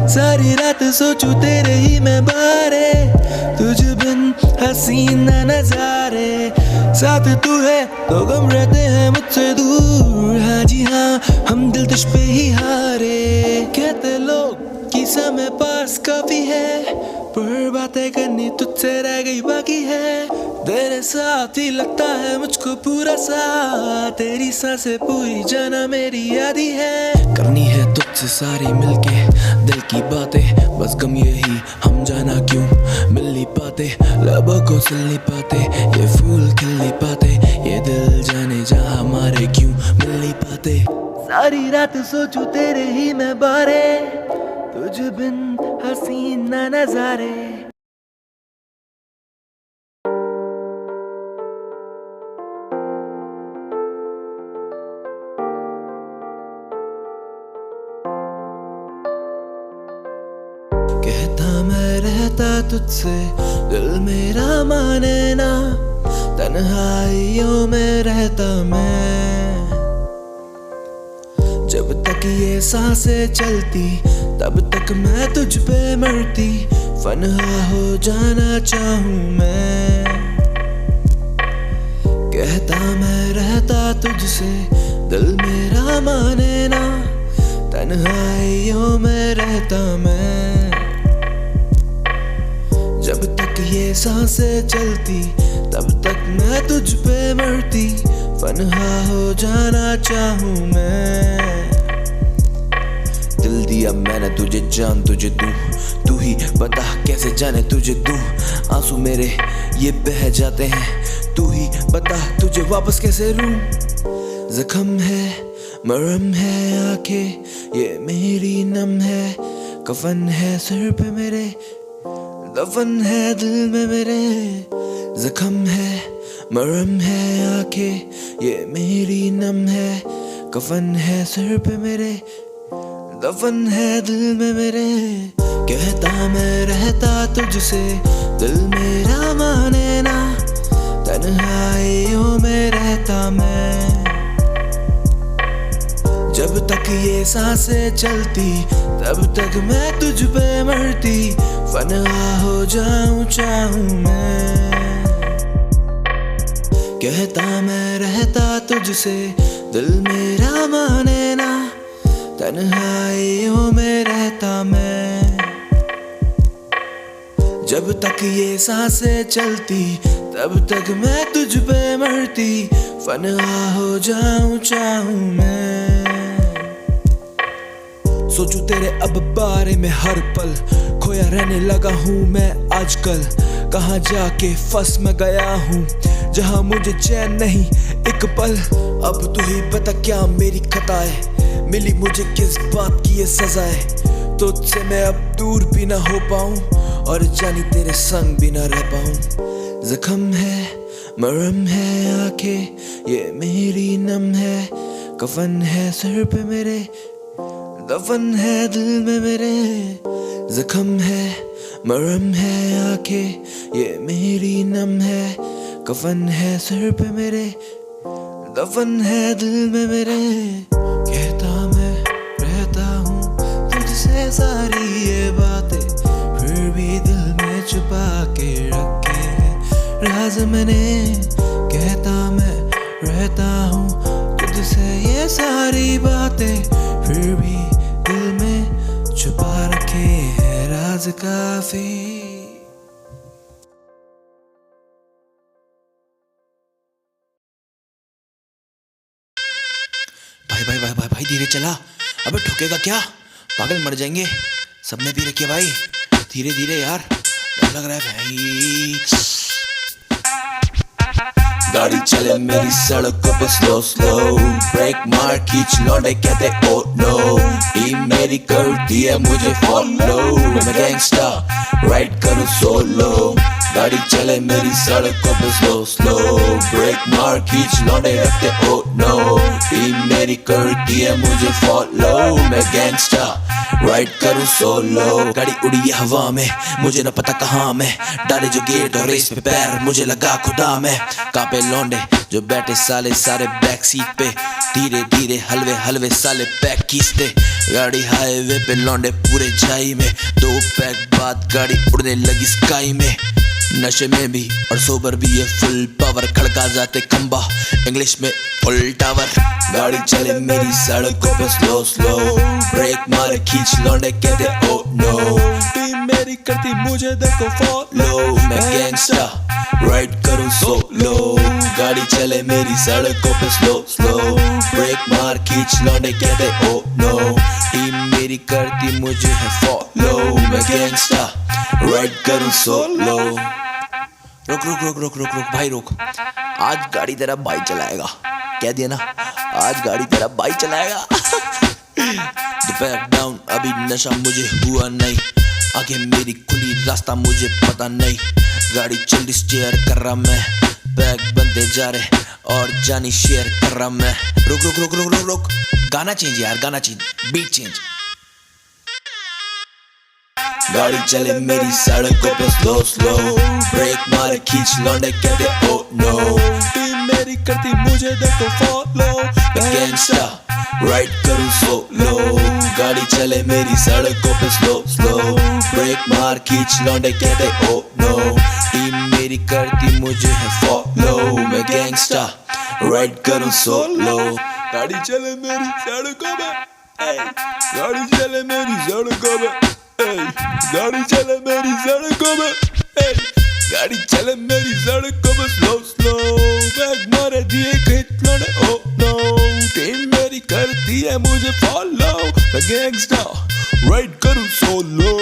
सारी रात सोचूं तेरे ही मैं बारे, तुझ बिन हसीन न नजारे, साथ तू है तो गम रहते हैं मुझसे दूर। हाँ जी हाँ, हम दिल तुझ पे ही हारे। कहते लोग कि समय पास काफी है, पर बातें करनी तुझसे रह गई बाकी है। तेरे साथ ही लगता है मुझको पूरा सा, तेरी सांसें पूरी जाना मेरी यादी है। करनी है तुझसे सारी मिलके दिल की बातें, बस गम यही हम जाना क्यों मिल नहीं पाते। लबों को सिल नहीं पाते, ये फूल खिल नहीं पाते, ये दिल जाने जहाँ हमारे क्यों मिल नहीं पाते। सारी रात सोचूं तेरे ही मैं बारे, तुझ बिन हसीन न नजारे। कहता मैं रहता तुझसे, दिल मेरा माने ना, तन्हाइयों में रहता मैं। जब तक ये सांसें चलती तब तक मैं तुझ पे मरती, फना हो जाना चाहूं मैं। कहता मैं रहता तुझसे, दिल मेरा माने ना, तन्हाइयों में रहता मैं। जब तक ये सांसें चलती तब तक मैं तुझ पे मरती, फना हो जाना चाहूं मैं। दिल दिया मैंने तुझे, जान तुझे दूं, तू ही बता कैसे जाने तुझे दूं। आंसू मेरे ये बह जाते हैं, तू ही बता तुझे वापस कैसे लूं। जख्म है मरहम है आंखें ये मेरी नम है, कफन है सिर पे मेरे, दफन है दिल में मेरे। जख्म है मरहम है आंखें ये मेरी नम है, कफन है सिर पे मेरे, दफन है दिल में मेरे। कहता मैं रहता तुझसे, दिल मेरा माने ना, तन्हाइयों में रहता मैं। जब तक ये सांसें चलती तब तक मैं तुझ पे मरती, फना हो जाऊं चाहूं मैं। कहता मैं रहता तुझसे, दिल मेरा माने ना, तन्हाइयों में रहता मैं। जब तक ये सांसें चलती तब तक मैं तुझ पे मरती, फना हो जाऊं चाहूं मैं। सोचूं तेरे अब बारे में हर पल, खोया रहने लगा हूँ मैं आजकल। कहाँ जाके फंस मैं गया हूँ जहाँ मुझे चैन नहीं एक पल। अब तू ही बता क्या मेरी खता है, मिली मुझे किस बात की ये सजा है। तुझसे मैं अब दूर भी ना हो पाऊं और जानी तेरे संग भी ना रह पाऊं। जख्म है मरहम है आंखें ये मेरी नम है, कफन है सिर पे मेरे, दफन है दिल में मेरे। जख्म है मरहम है आंखें ये मेरी नम है, कफन है सिर पे मेरे, दफन है दिल में मेरे। कहता मैं सारी ये बातें फिर भी दिल में छुपा के रखे हैं राज मैंने कहता मैं रहता हूँ तुझसे ये सारी बातें फिर भी दिल में छुपा रखे हैं राज काफी। भाई धीरे चला, अबे ठोकेगा क्या, पागल मर जाएंगे। सबने पी रखी है भाई, धीरे धीरे यार, डर लग रहा है भाई। गाड़ी चले मेरी सड़कों पे स्लो स्लो, ब्रेक मार खींच लौटे कहते ओ नो, टीम मेरी करती है मुझे फॉलो, मैं गैंगस्टर राइड करूँ सोलो। गाड़ी चले मेरी सड़कों पे स्लो स्लो, ब्रेक मार खींच लौटे रखते ओ नो, टीम मेरी करती है मुझे फॉलो, मैं गैंगस्टर राइड करूँ सोलो। गाड़ी उड़ी है हवा में, मुझे न पता कहाँ मैं, डाले जो गेट और रेस पे पैर, मुझे लगा खुदा में। कांपे लौंडे जो बैठे साले सारे बैक सीट पे, धीरे धीरे हलवे हलवे साले पैक खींचते। गाड़ी हाईवे पे लौंडे पूरे छाई में, 2 पैक बाद गाड़ी उड़ने लगी स्काई में। नशे में भी और सोबर भी ये फुल पावर, खड़का जाते खंबा इंग्लिश में फुल टावर। गाड़ी चले मेरी सड़कों पे स्लो स्लो, ब्रेक मारे खींच लौंडे कहते ओ नो, टीम मेरी करती मुझे देखो फॉलो, मैं गैंगस्टर राइड करूँ सोलो। गाड़ी चले मेरी सड़कों पे स्लो स्लो, ब्रेक मार खींच लौंडे कहते ओ नो, टीम मेरी करती मुझे है फॉलो, मैं गैंगस्टर राइड करूँ सोलो। रुक रुक रुक रुक रुक रुक भाई रुक, आज गाड़ी तेरा भाई चलाएगा, कह दिया ना, आज गाड़ी तेरा भाई चलाएगा। बैक डाउन अभी नशा मुझे हुआ नहीं, आगे मेरी खुली रास्ता मुझे पता नहीं। गाड़ी चल स्टेयर कर रहा मैं, बैग बनते जा रहे और जानी शेयर कर रहा मैं। रुक रुक रुक रुक रुक रुक, गाना चेंज यार, गाना चेंज, बीट चेंज। गाड़ी चले मेरी सड़कों पे स्लो स्लो, ब्रेक मारे खींच लौंडे कहते ओ नो, टीम मेरी करती मुझे देखो फॉलो, मैं गैंगस्टर राइड करूँ सोलो। गाड़ी चले मेरी सड़कों पे स्लो स्लो, ब्रेक मार खींच लौंडे कहते ओ नो, टीम मेरी करती मुझे है फॉलो, मैं गैंगस्टर राइड करूँ सोलो। गाड़ी चले मेरी सड़कों पे, गाड़ी चले मेरी सड़कों पे, गाड़ी चले मेरी सड़कों में, गाड़ी चले मेरी सड़कों में स्लो स्लो, बैग मारे दिए खींच लौंडे ओ नो, टीम मेरी करती है मुझे फॉलो, मैं गैंगस्टर राइड करूँ सोलो।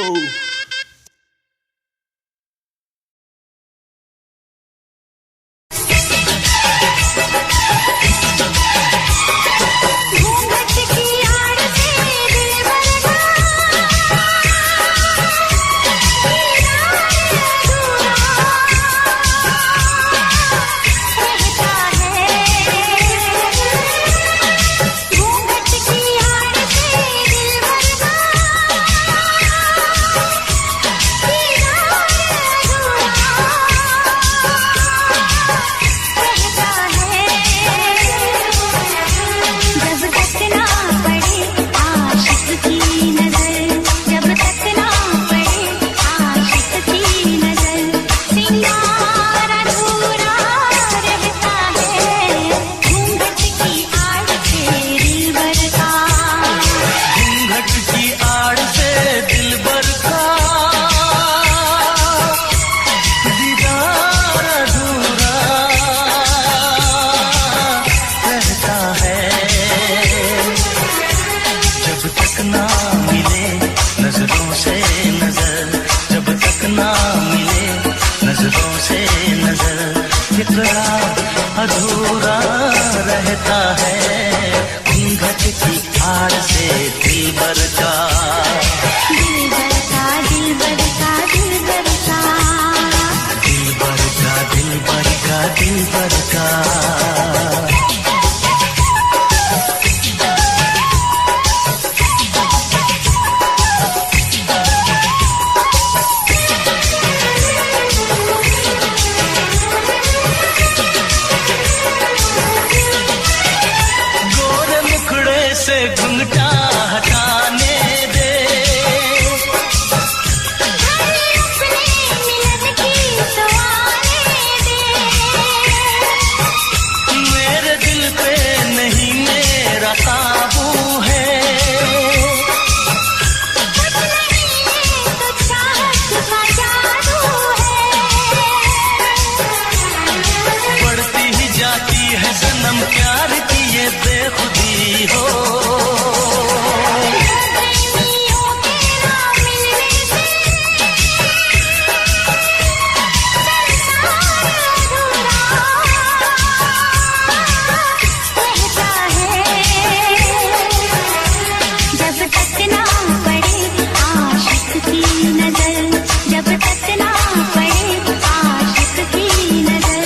नजर, जब तक ना पड़े आशिक की नजर,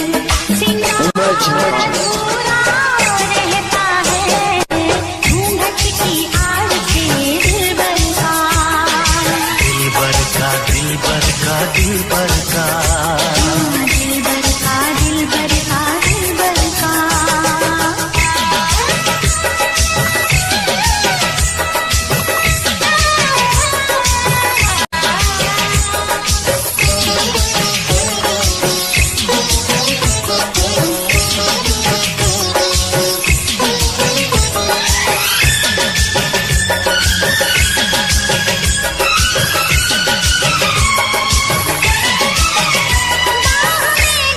सिंगार अधूरा रहता है, घूंघट की आड़ से दिलबर का। दिलबर का दिलबर का दिलबर का दिलबर का दिलबर का दिलबर का।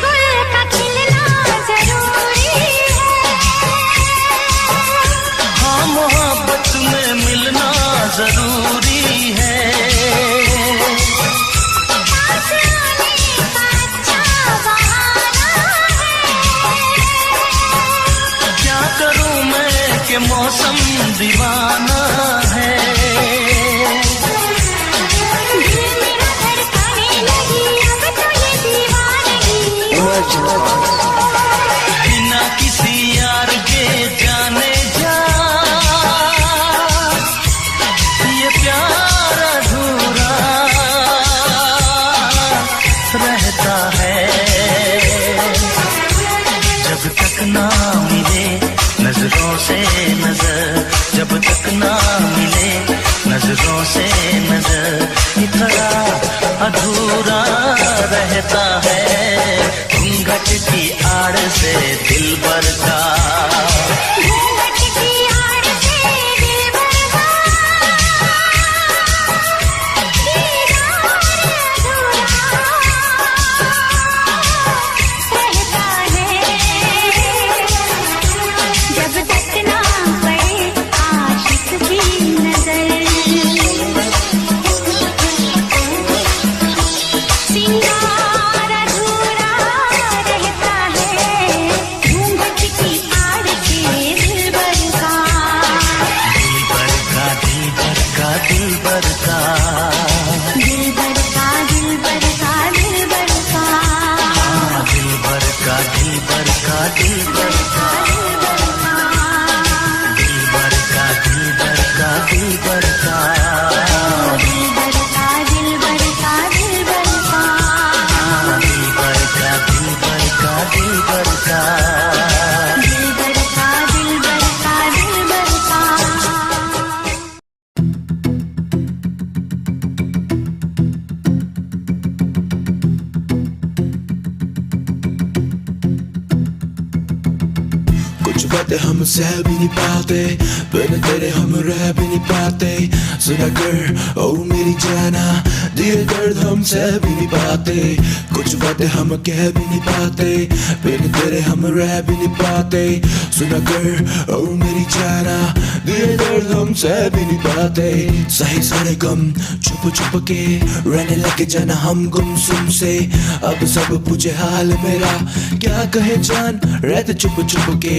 गुल का खिलना जरूरी है, हाँ मोहब्बत में मिलना जरूरी है। पास आने का अच्छा बहाना है, क्या करूं मैं कि मौसम दीवाना है। दिल मेरा धड़कने लगी अब तो ये दीवानगी। बिना किसी यार के जाने जा, ये प्यार अधूरा रहता है। जब तक ना मिले नजरों से नजर, जब तक ना मिले नजरों से नजर, इतना अधूरा रहता है। घूंघट की आड़ से दिलबर का, घूंघट की आड़ से दिलबर का, दीदार अधूरा रहता है, जब तक ना पड़े आशिक की नजर, सिंगार अधूरा रहता है, घूंघट की आड़ से दिलबर का। दिलबर का दिलबर का दिलबर का दिलबर का दिलबर का दिलबर का। दिलबर का दिलबर का दिलबर का दिलबर का दिलबर का दिलबर का दिलबर का दिलबर का दिलबर का। दिलबर का दिलबर का दिलबर का। दिलबर का दिलबर का दिलबर का। कुछ बातें हम सह भी नहीं पाते, बिन तेरे हम रह भी नहीं पाते। सुना कर ओ मेरी जाना, दिए दर्द हम सह भी नहीं पाते। कुछ बातें हम कह भी नहीं पाते, बिन तेरे हम रह भी नहीं पाते। सुना कर ओ मेरी जाना, दिए दर्द हम सह भी नहीं पाते। सही सारे गम छुप छुप के रहने लगे जाना हम गुमसुम से। अब सब पूछे हाल मेरा, क्या कहे जान रहते चुप चुप के।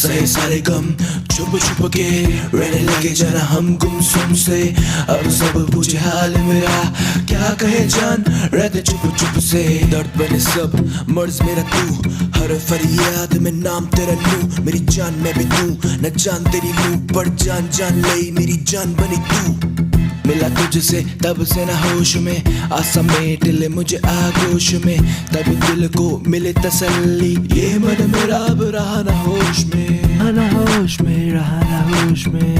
सही सारे गम छुप छुप के रहने लगे जाना हम गुमसुम से। अब सब पूछे हाल मेरा, क्या कहे जान रहते चुप चुप से। दर्द बने सब मर्ज मेरा तू, हर फरियाद में नाम तेरा लूं। मेरी जान मैं भी तू, न जान तेरी लूं, पर जान जान ले मेरी जान बनी तू। मिला तुझसे तब से ना होश में, आसा में ले मुझे आगोश में। तब दिल को मिले तसल्ली, ये मन मेरा अब रहा ना होश में, ना होश में, रहा ना होश में।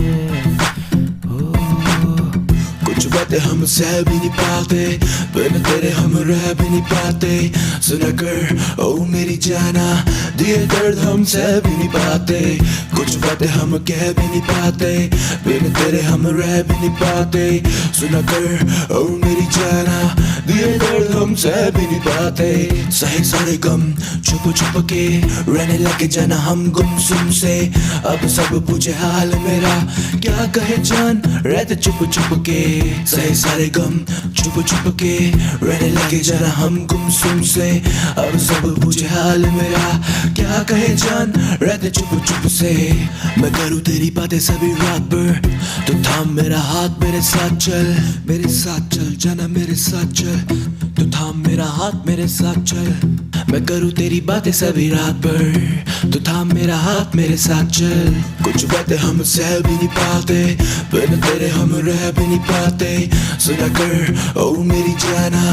कुछ बातें हम सह भी नहीं पाते, बिन तेरे हम रह भी नहीं पाते। सुना कर ओ मेरी जाना, दिए दर्द हम सह भी नहीं पाते। कुछ बातें हम कह भी नहीं पाते, बिन तेरे हम रह भी नहीं पाते। सुना कर ओ मेरी जाना, दिए दर्द हम हमसे भी नहीं पाते। सही सारे गम छुप छुप के रहने लगे जाना हम गुमसुम से। अब सब पूछे हाल मेरा क्या कहे जान रहते चुप चुप के। सही सारे गम छुप छुप के रहने लगे जाना हम गुमसुम से। अब सब पूछे हाल मेरा क्या कहे जान रहते चुप चुप से। मैं करूँ तेरी बातें सभी रात भर, तो थाम मेरा हाथ मेरे साथ चल, मेरे साथ चल जाना मेरे साथ चल, तो थाम मेरा हाथ मेरे साथ चल। मैं करूँ तेरी बातें सभी रात भर, तो थाम मेरा हाथ मेरे साथ चल। कुछ बातें हम सह भी नहीं पाते, बिन तेरे हम रह भी नहीं पाते। सुना कर ओ मेरी जाना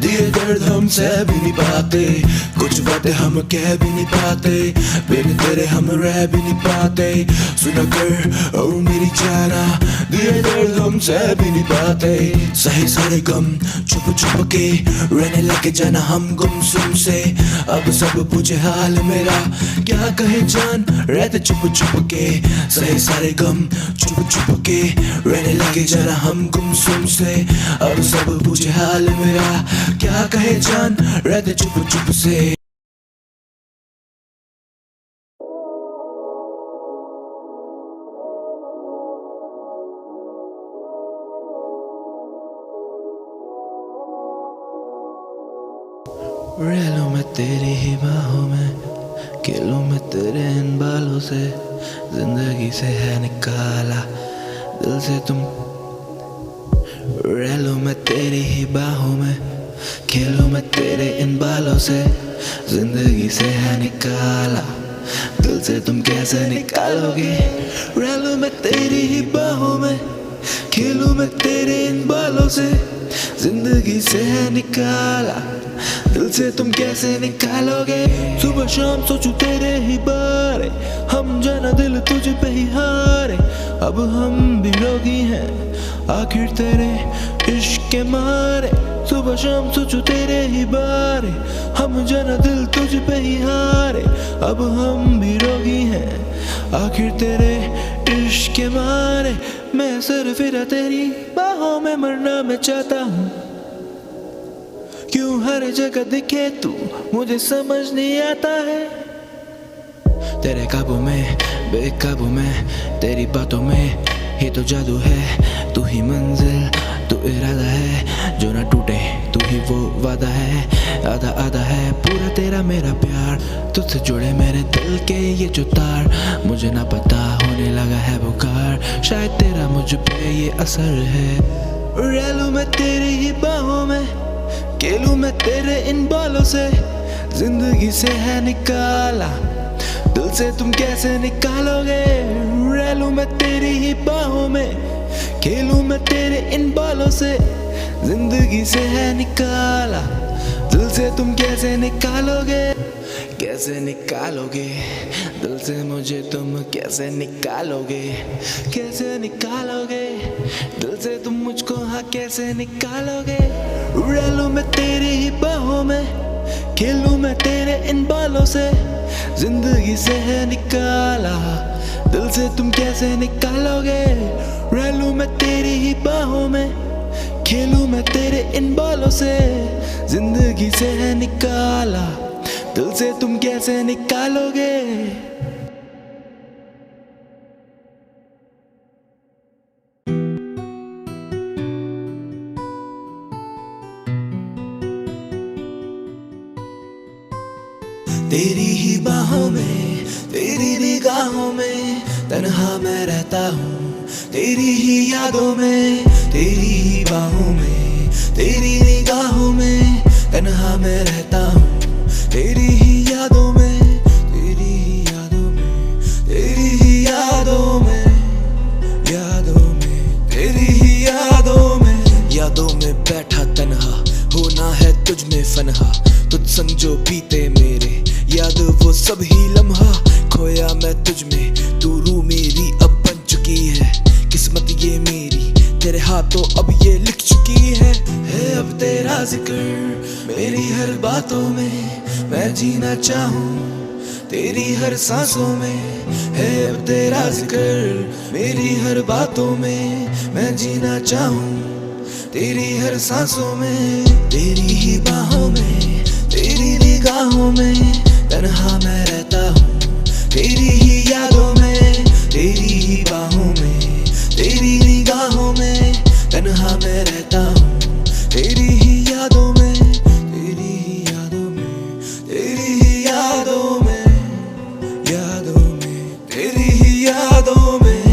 दिए दर्द हम सह भी नहीं पाते। कुछ बातें हम कह भी नहीं पाते, बिन तेरे हम रह भी नहीं पाते। सुना कर ओ मेरी जाना दिए दर्द हम सह भी नहीं पाते। सही सारे गम छुप छुप के रहने लगे जाना हम गुमसुम से। अब सब पूछे हाल मेरा क्या कहे जान रहते चुप चुप के। सही सारे गम छुप छुप के रहने लगे जाना हम गुमसुम से। अब सब पूछे हाल मेरा क्या कहे जान रहते चुप चुप से। रह लूं मैं तेरी ही बाहों में, खेलूं मैं तेरे इन बालों से। जिंदगी से है निकाला दिल से तुम। रह लूं मैं तेरी ही बाहों में, खेलूं मैं तेरे इन बालों से। जिंदगी से है निकाला दिल से तुम कैसे निकालोगे। रह लूं मैं तेरी ही बाहों में, खेलूं मैं तेरे इन बालों से। जिंदगी से है निकाला दिल से तुम कैसे निकालोगे। सुबह शाम सोचूं तेरे ही बारे, हम जाना दिल तुझ पे ही हारे। अब हम भी रोगी हैं आखिर तेरे इश्क के मारे। सुबह शाम सोचूं तेरे ही बारे, हम जाना दिल तुझ पे ही हारे। अब हम भी रोगी हैं आखिर तेरे इश्क के मारे। मैं सर फिरा तेरी बाहों में मरना मैं चाहता हूँ। क्यों हर जगह दिखे तू मुझे समझ नहीं आता है। तेरे काबू में बेकाबू में, तेरी बातों में ही तो जादू है। तू ही मंजिल तू इरादा है, जो ना टूटे तू ही वो वादा है। आधा आधा है पूरा तेरा मेरा प्यार, तुझसे जुड़े मेरे दिल के ये जो तार। मुझे ना पता होने लगा है बुखार, शायद तेरा मुझ पे ये असर है। रह लूं मैं तेरी ही बाहों में, खेलूं मैं तेरे इन बालों से। जिंदगी से है निकाला दिल से तुम कैसे निकालोगे। रह लूं मैं तेरी ही बाहों में, खेलूं मैं तेरे इन बालों से। जिंदगी से है निकाला दिल से तुम कैसे निकालोगे। कैसे निकालोगे दिल से मुझे तुम कैसे निकालोगे। कैसे निकालोगे दिल से तुम मुझको हाँ कैसे निकालोगे। रह लूं मैं तेरी ही बाहों में, खेलूं मैं तेरे इन बालों से। जिंदगी से है निकाला दिल से तुम कैसे निकालोगे। रह लूं मैं तेरी ही बाहों में, खेलूं मैं तेरे इन बालों से। जिंदगी से है निकाला दिल से तुम कैसे निकालोगे। तेरी ही बाहों में, तेरी निगाहों में तन्हा मैं रहता हूँ। तेरी ही यादों में, तेरी ही बाहों में, तेरी निगाहों में तन्हा मैं रहता हूँ। तेरी ही यादों में, तेरी ही यादों में, तेरी ही यादों में, यादों में, तेरी ही यादों में। यादों में बैठा तन्हा होना है तुझ में फनहा। तुझ संग जो बीते मेरे याद वो सब ही लम्हा। खोया मैं तुझ में तू रूह मेरी अब बन चुकी है। किस्मत ये मेरी तेरे हाथों अब ये लिख चुकी है। अब तेरा जिक्र मेरी हर बातों में, मैं जीना चाहूँ तेरी हर सांसों में। है अब तेरा जिक्र मेरी हर बातों में, मैं जीना चाहूँ तेरी हर सांसों में, तेरी ही बाहों में, तेरी निगाहों में तन्हा मैं रहता हूँ, तेरी ही यादों में, तेरी ही बाहों में, तेरी निगाहों में तन्हा मैं रहता हूँ, तेरी ही यादों में, तेरी ही यादों में, तेरी ही यादों में, यादों में, तेरी ही यादों में,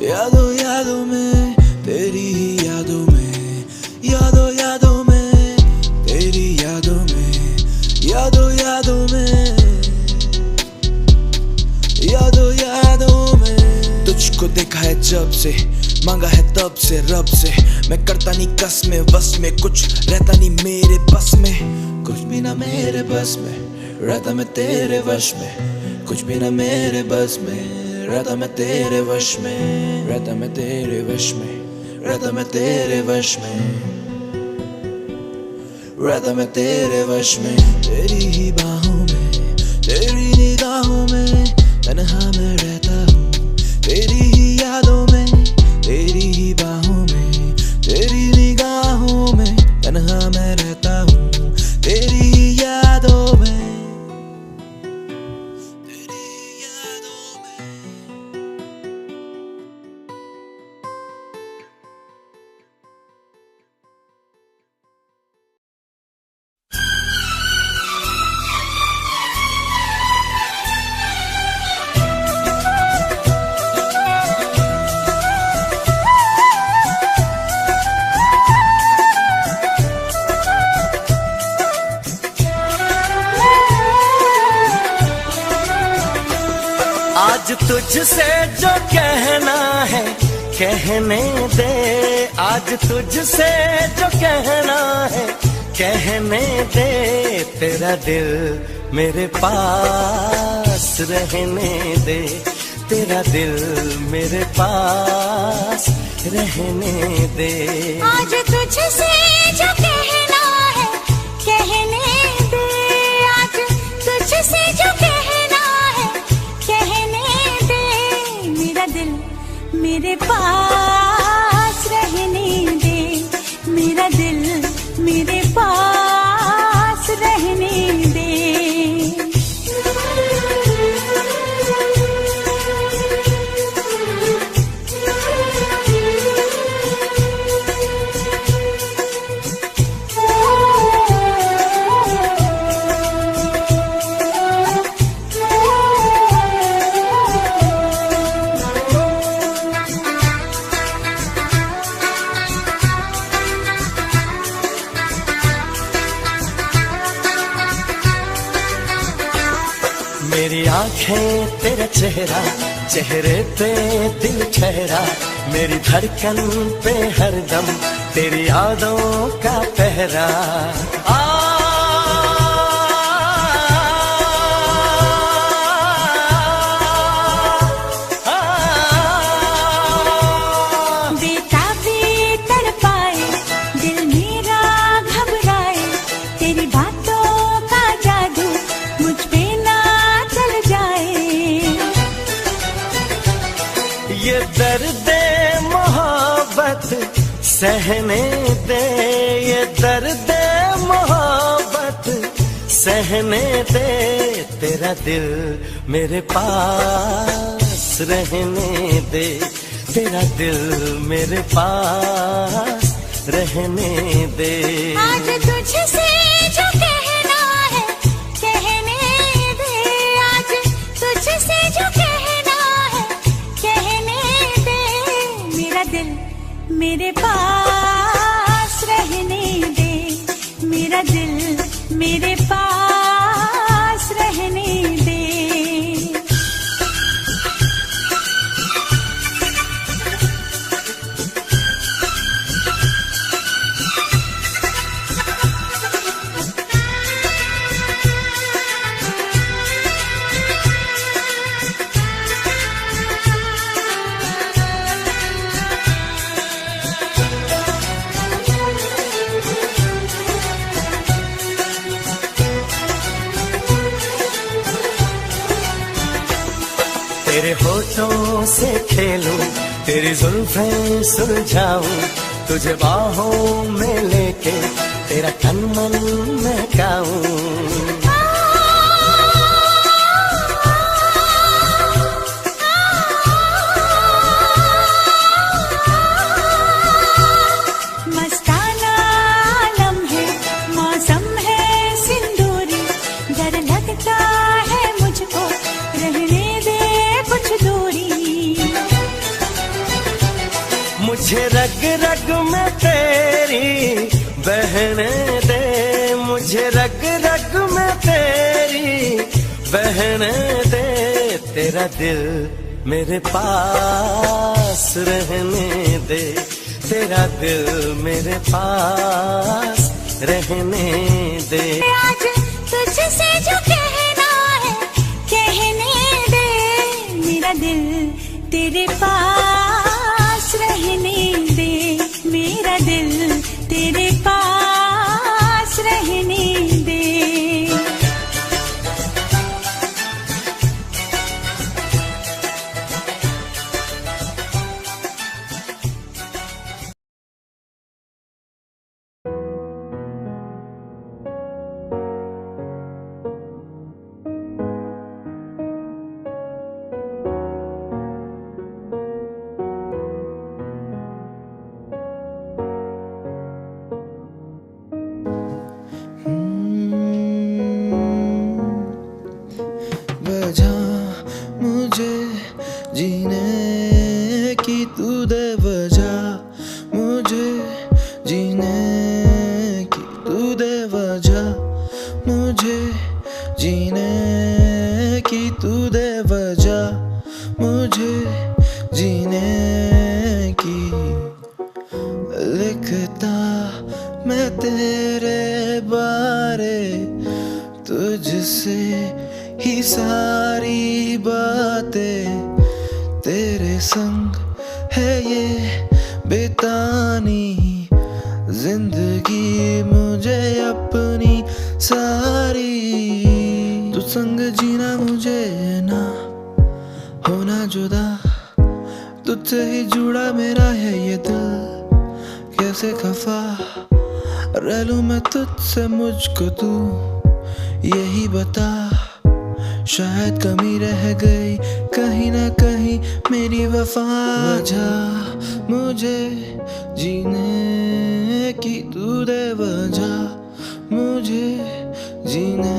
यादों यादों में, तेरी ही यादों में, यादों यादों में, तेरी यादों में, यादों यादों में, यादों यादों में। तुझको देखा है जब से, मांगा है तब से रब से, मैं करता नहीं कस में वस में, कुछ रहता नहीं मेरे बस में, कुछ भी ना मेरे बस में, रहता मैं तेरे वश में, कुछ भी ना मेरे बस में, रहता मैं तेरे वश में, रहता मैं तेरे वश में, रहता मैं तेरे वश में, रहता मैं तेरे वश में, तेरी ही बाहों में, तेरी निगाहों में तन्हा मैं रहता हूँ, तेरी ही यादों में, तेरी ही बाहों में, तेरी निगाहों में तन्हा मैं रहता हूँ, तेरी ही यादों में, तेरी यादों में। आज तुझसे जो कहना है कहने दे, आज तुझसे जो कहना है कहने दे, तेरा दिल मेरे पास रहने दे, तेरा दिल मेरे पास रहने दे। आज तुझसे जो कहना है कहने दे, आज तुझसे जो कहना है कहने दे, मेरा दिल मेरे पास रहने दे, मेरा दिल मेरे पास रहने दे। मेरी आंखें तेरा चेहरा, चेहरे पे दिल ठहरा, मेरी धड़कन पे हरदम तेरी यादों का पहरा। बेताबी तड़पाए, दिल मेरा घबराए, तेरी बातों का जादू मुझ पे ना चल जाए। ये दर्द मोहब्बत सहने दे, ये दर्द मोहब्बत सहने दे, तेरा दिल मेरे पास रहने दे, तेरा दिल मेरे पास रहने दे। आज तुझसे जो कहना है कहने दे, आज तुझसे जो कहना है कहने दे, मेरा दिल मेरे पास रहने दे, मेरा दिल मेरे पास रहने दे। तेरे होठों से खेलूं, तेरी जुल्फें सुलझाऊं, तुझे बाहों में लेके तेरा तन मन महकाऊं। मस्ताना आलम है, मौसम है सिंदूरी, डर लगता है मुझको, रहने दे कुछ दूरी। मुझे रग रग में तेरी बहने दे, मुझे रग रग में तेरी बहने दे, तेरा दिल मेरे पास रहने दे, तेरा दिल मेरे पास रहने दे। आज तुझसे जो कहना है कहने दे, मेरा दिल तेरे पास रहने दे, मेरा दिल तेरे पास रहने दे। वजह मुझे जीने की तू दे, वजह मुझे जीने की तू दे, वजह मुझे जीने की तू दे, वजह मुझे जीने की। लिखता मैं तेरे बारे, तुझसे ही सारी बातें, तेरे संग है ये बेतानी जिंदगी मुझे अपनी सारी। तू संग जीना मुझे ना होना जुदा, तुझसे ही जुड़ा मेरा है ये दिल, कैसे खफा रह लूं मैं तुझसे, मुझको तू यही बता। शायद कमी रह गई कहीं ना कहीं मेरी वफा। वजह मुझे जीने की तू दे, वजह मुझे जीने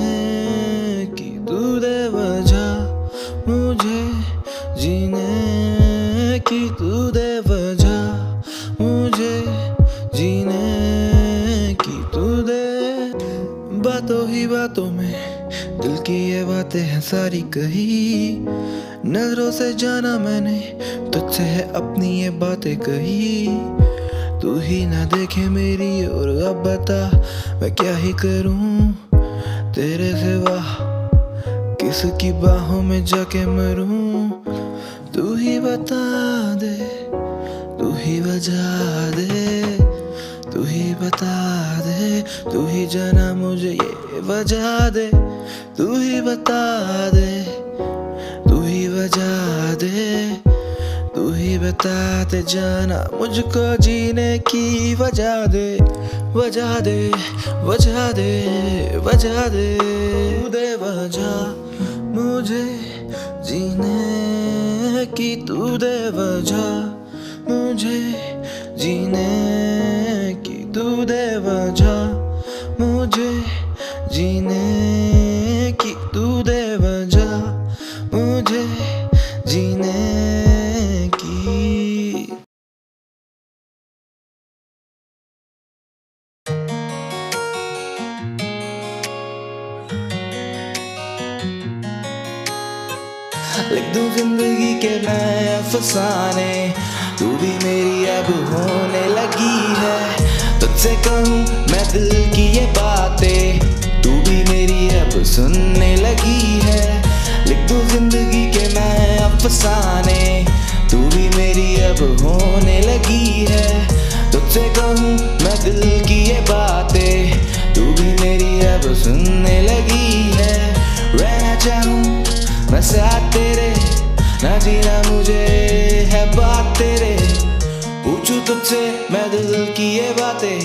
की तू दे, वजह मुझे जीने की तू दे, वजह मुझे जीने की तू दे। बातों ही बातों में दिल की ये बातें हैं सारी कही, नजरों से जाना मैंने तुझसे है अपनी ये बातें कही। तू ही ना देखे मेरी और अब बता मैं क्या ही करूं, तेरे सिवा किसकी बाहों में जाके मरूं। तू ही बता दे, तू ही बजा दे, तू ही बता दे, तू ही जाना मुझे ये वजह दे। तू ही बता दे, तू ही बजा दे, तू ही बता दे जाना मुझको जीने की वजह दे, वजह दे, वजह दे, वजह दे। तू दे वजह मुझे जीने की, तू दे वजह मुझे जीने की, तू दे वजह मुझे जीने की, तू दे वजह मुझे जीने की। लिख दूं जिंदगी के मैं अफसाने, तू भी मेरी अब होने लगी है। तुझसे कहूँ मैं दिल की ये बातें, तू भी मेरी अब सुनने लगी है। लिख दूं जिंदगी के मैं अफसाने, तू भी मेरी अब होने लगी है। तुझसे कहूँ मैं दिल की ये बातें, तू भी मेरी अब सुनने लगी है। रहना चाहूँ मैं साथ तेरे, ना जीना मुझे है बात तेरे। पूछूं तुझसे मैं दिल की ये बातें,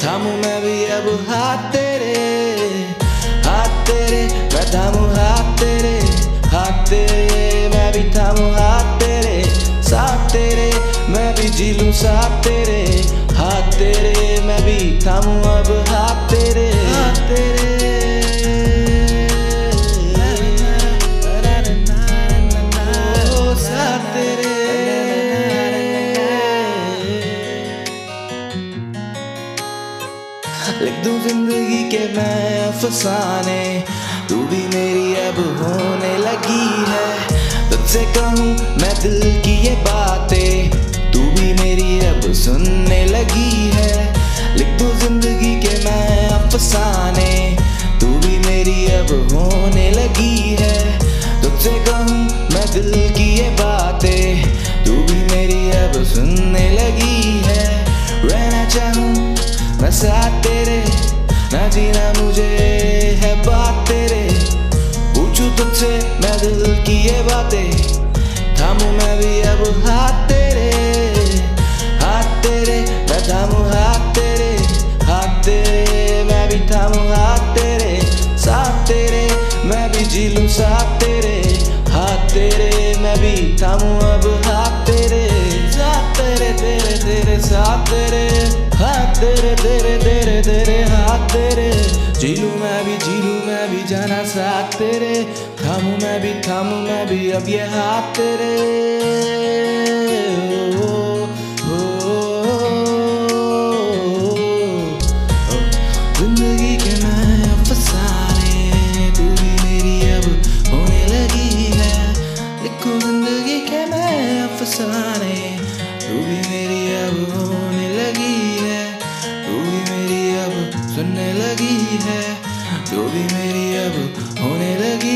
थामूं मैं भी अब हाथ तेरे। हाथ तेरे मैं थामूं हाथ तेरे, हाथ तेरे मैं भी थामूं हाथ तेरे। साथ तेरे मैं भी जी लूं साथ तेरे, हाथ तेरे मैं भी थामूं अब हाथ तेरे। हाथ तेरे ओ साथ तेरे। लिख दूं जिंदगी के मैं अफसाने, तू भी मेरी अब होने लगी है। तुझसे कहूँ मैं दिल की ये बातें, तू भी मेरी अब सुनने लगी है। लिख दूं जिंदगी के मैं अफसाने, तू भी मेरी अब होने लगी है। तुझसे कहूँ मैं दिल की ये बातें, तू भी मेरी अब सुनने लगी है। रहना चाहूँ मैं साथ तेरे, ना जीना मुझे है बात तेरे। पूछूं तुझसे मैं दिल की ये बातें, थामूं मैं भी अब हाथ तेरे। हाथ तेरे मैं थामूं हाथ तेरे, हाथ तेरे मैं भी थामूं हाथ तेरे। साथ तेरे मैं भी जी लूं साथ तेरे, हाथ तेरे मैं भी थामूं अब हाथ तेरे। साथ तेरे तेरे तेरे साथ तेरे, हाथ तेरे तेरे तेरे तेरे हाथ तेरे। जी लूं मैं भी जाना साथ तेरे, थामूं मैं भी अब ये हाथ तेरे। जिंदगी के मैं अफसाने, तू भी मेरी अब होने लगी है। लिखूं जिंदगी के मैं अफसाने, तू भी मेरी अब होने लगी है। तू भी मेरी अब सुनने लगी है, तू भी मेरी अब होने लगी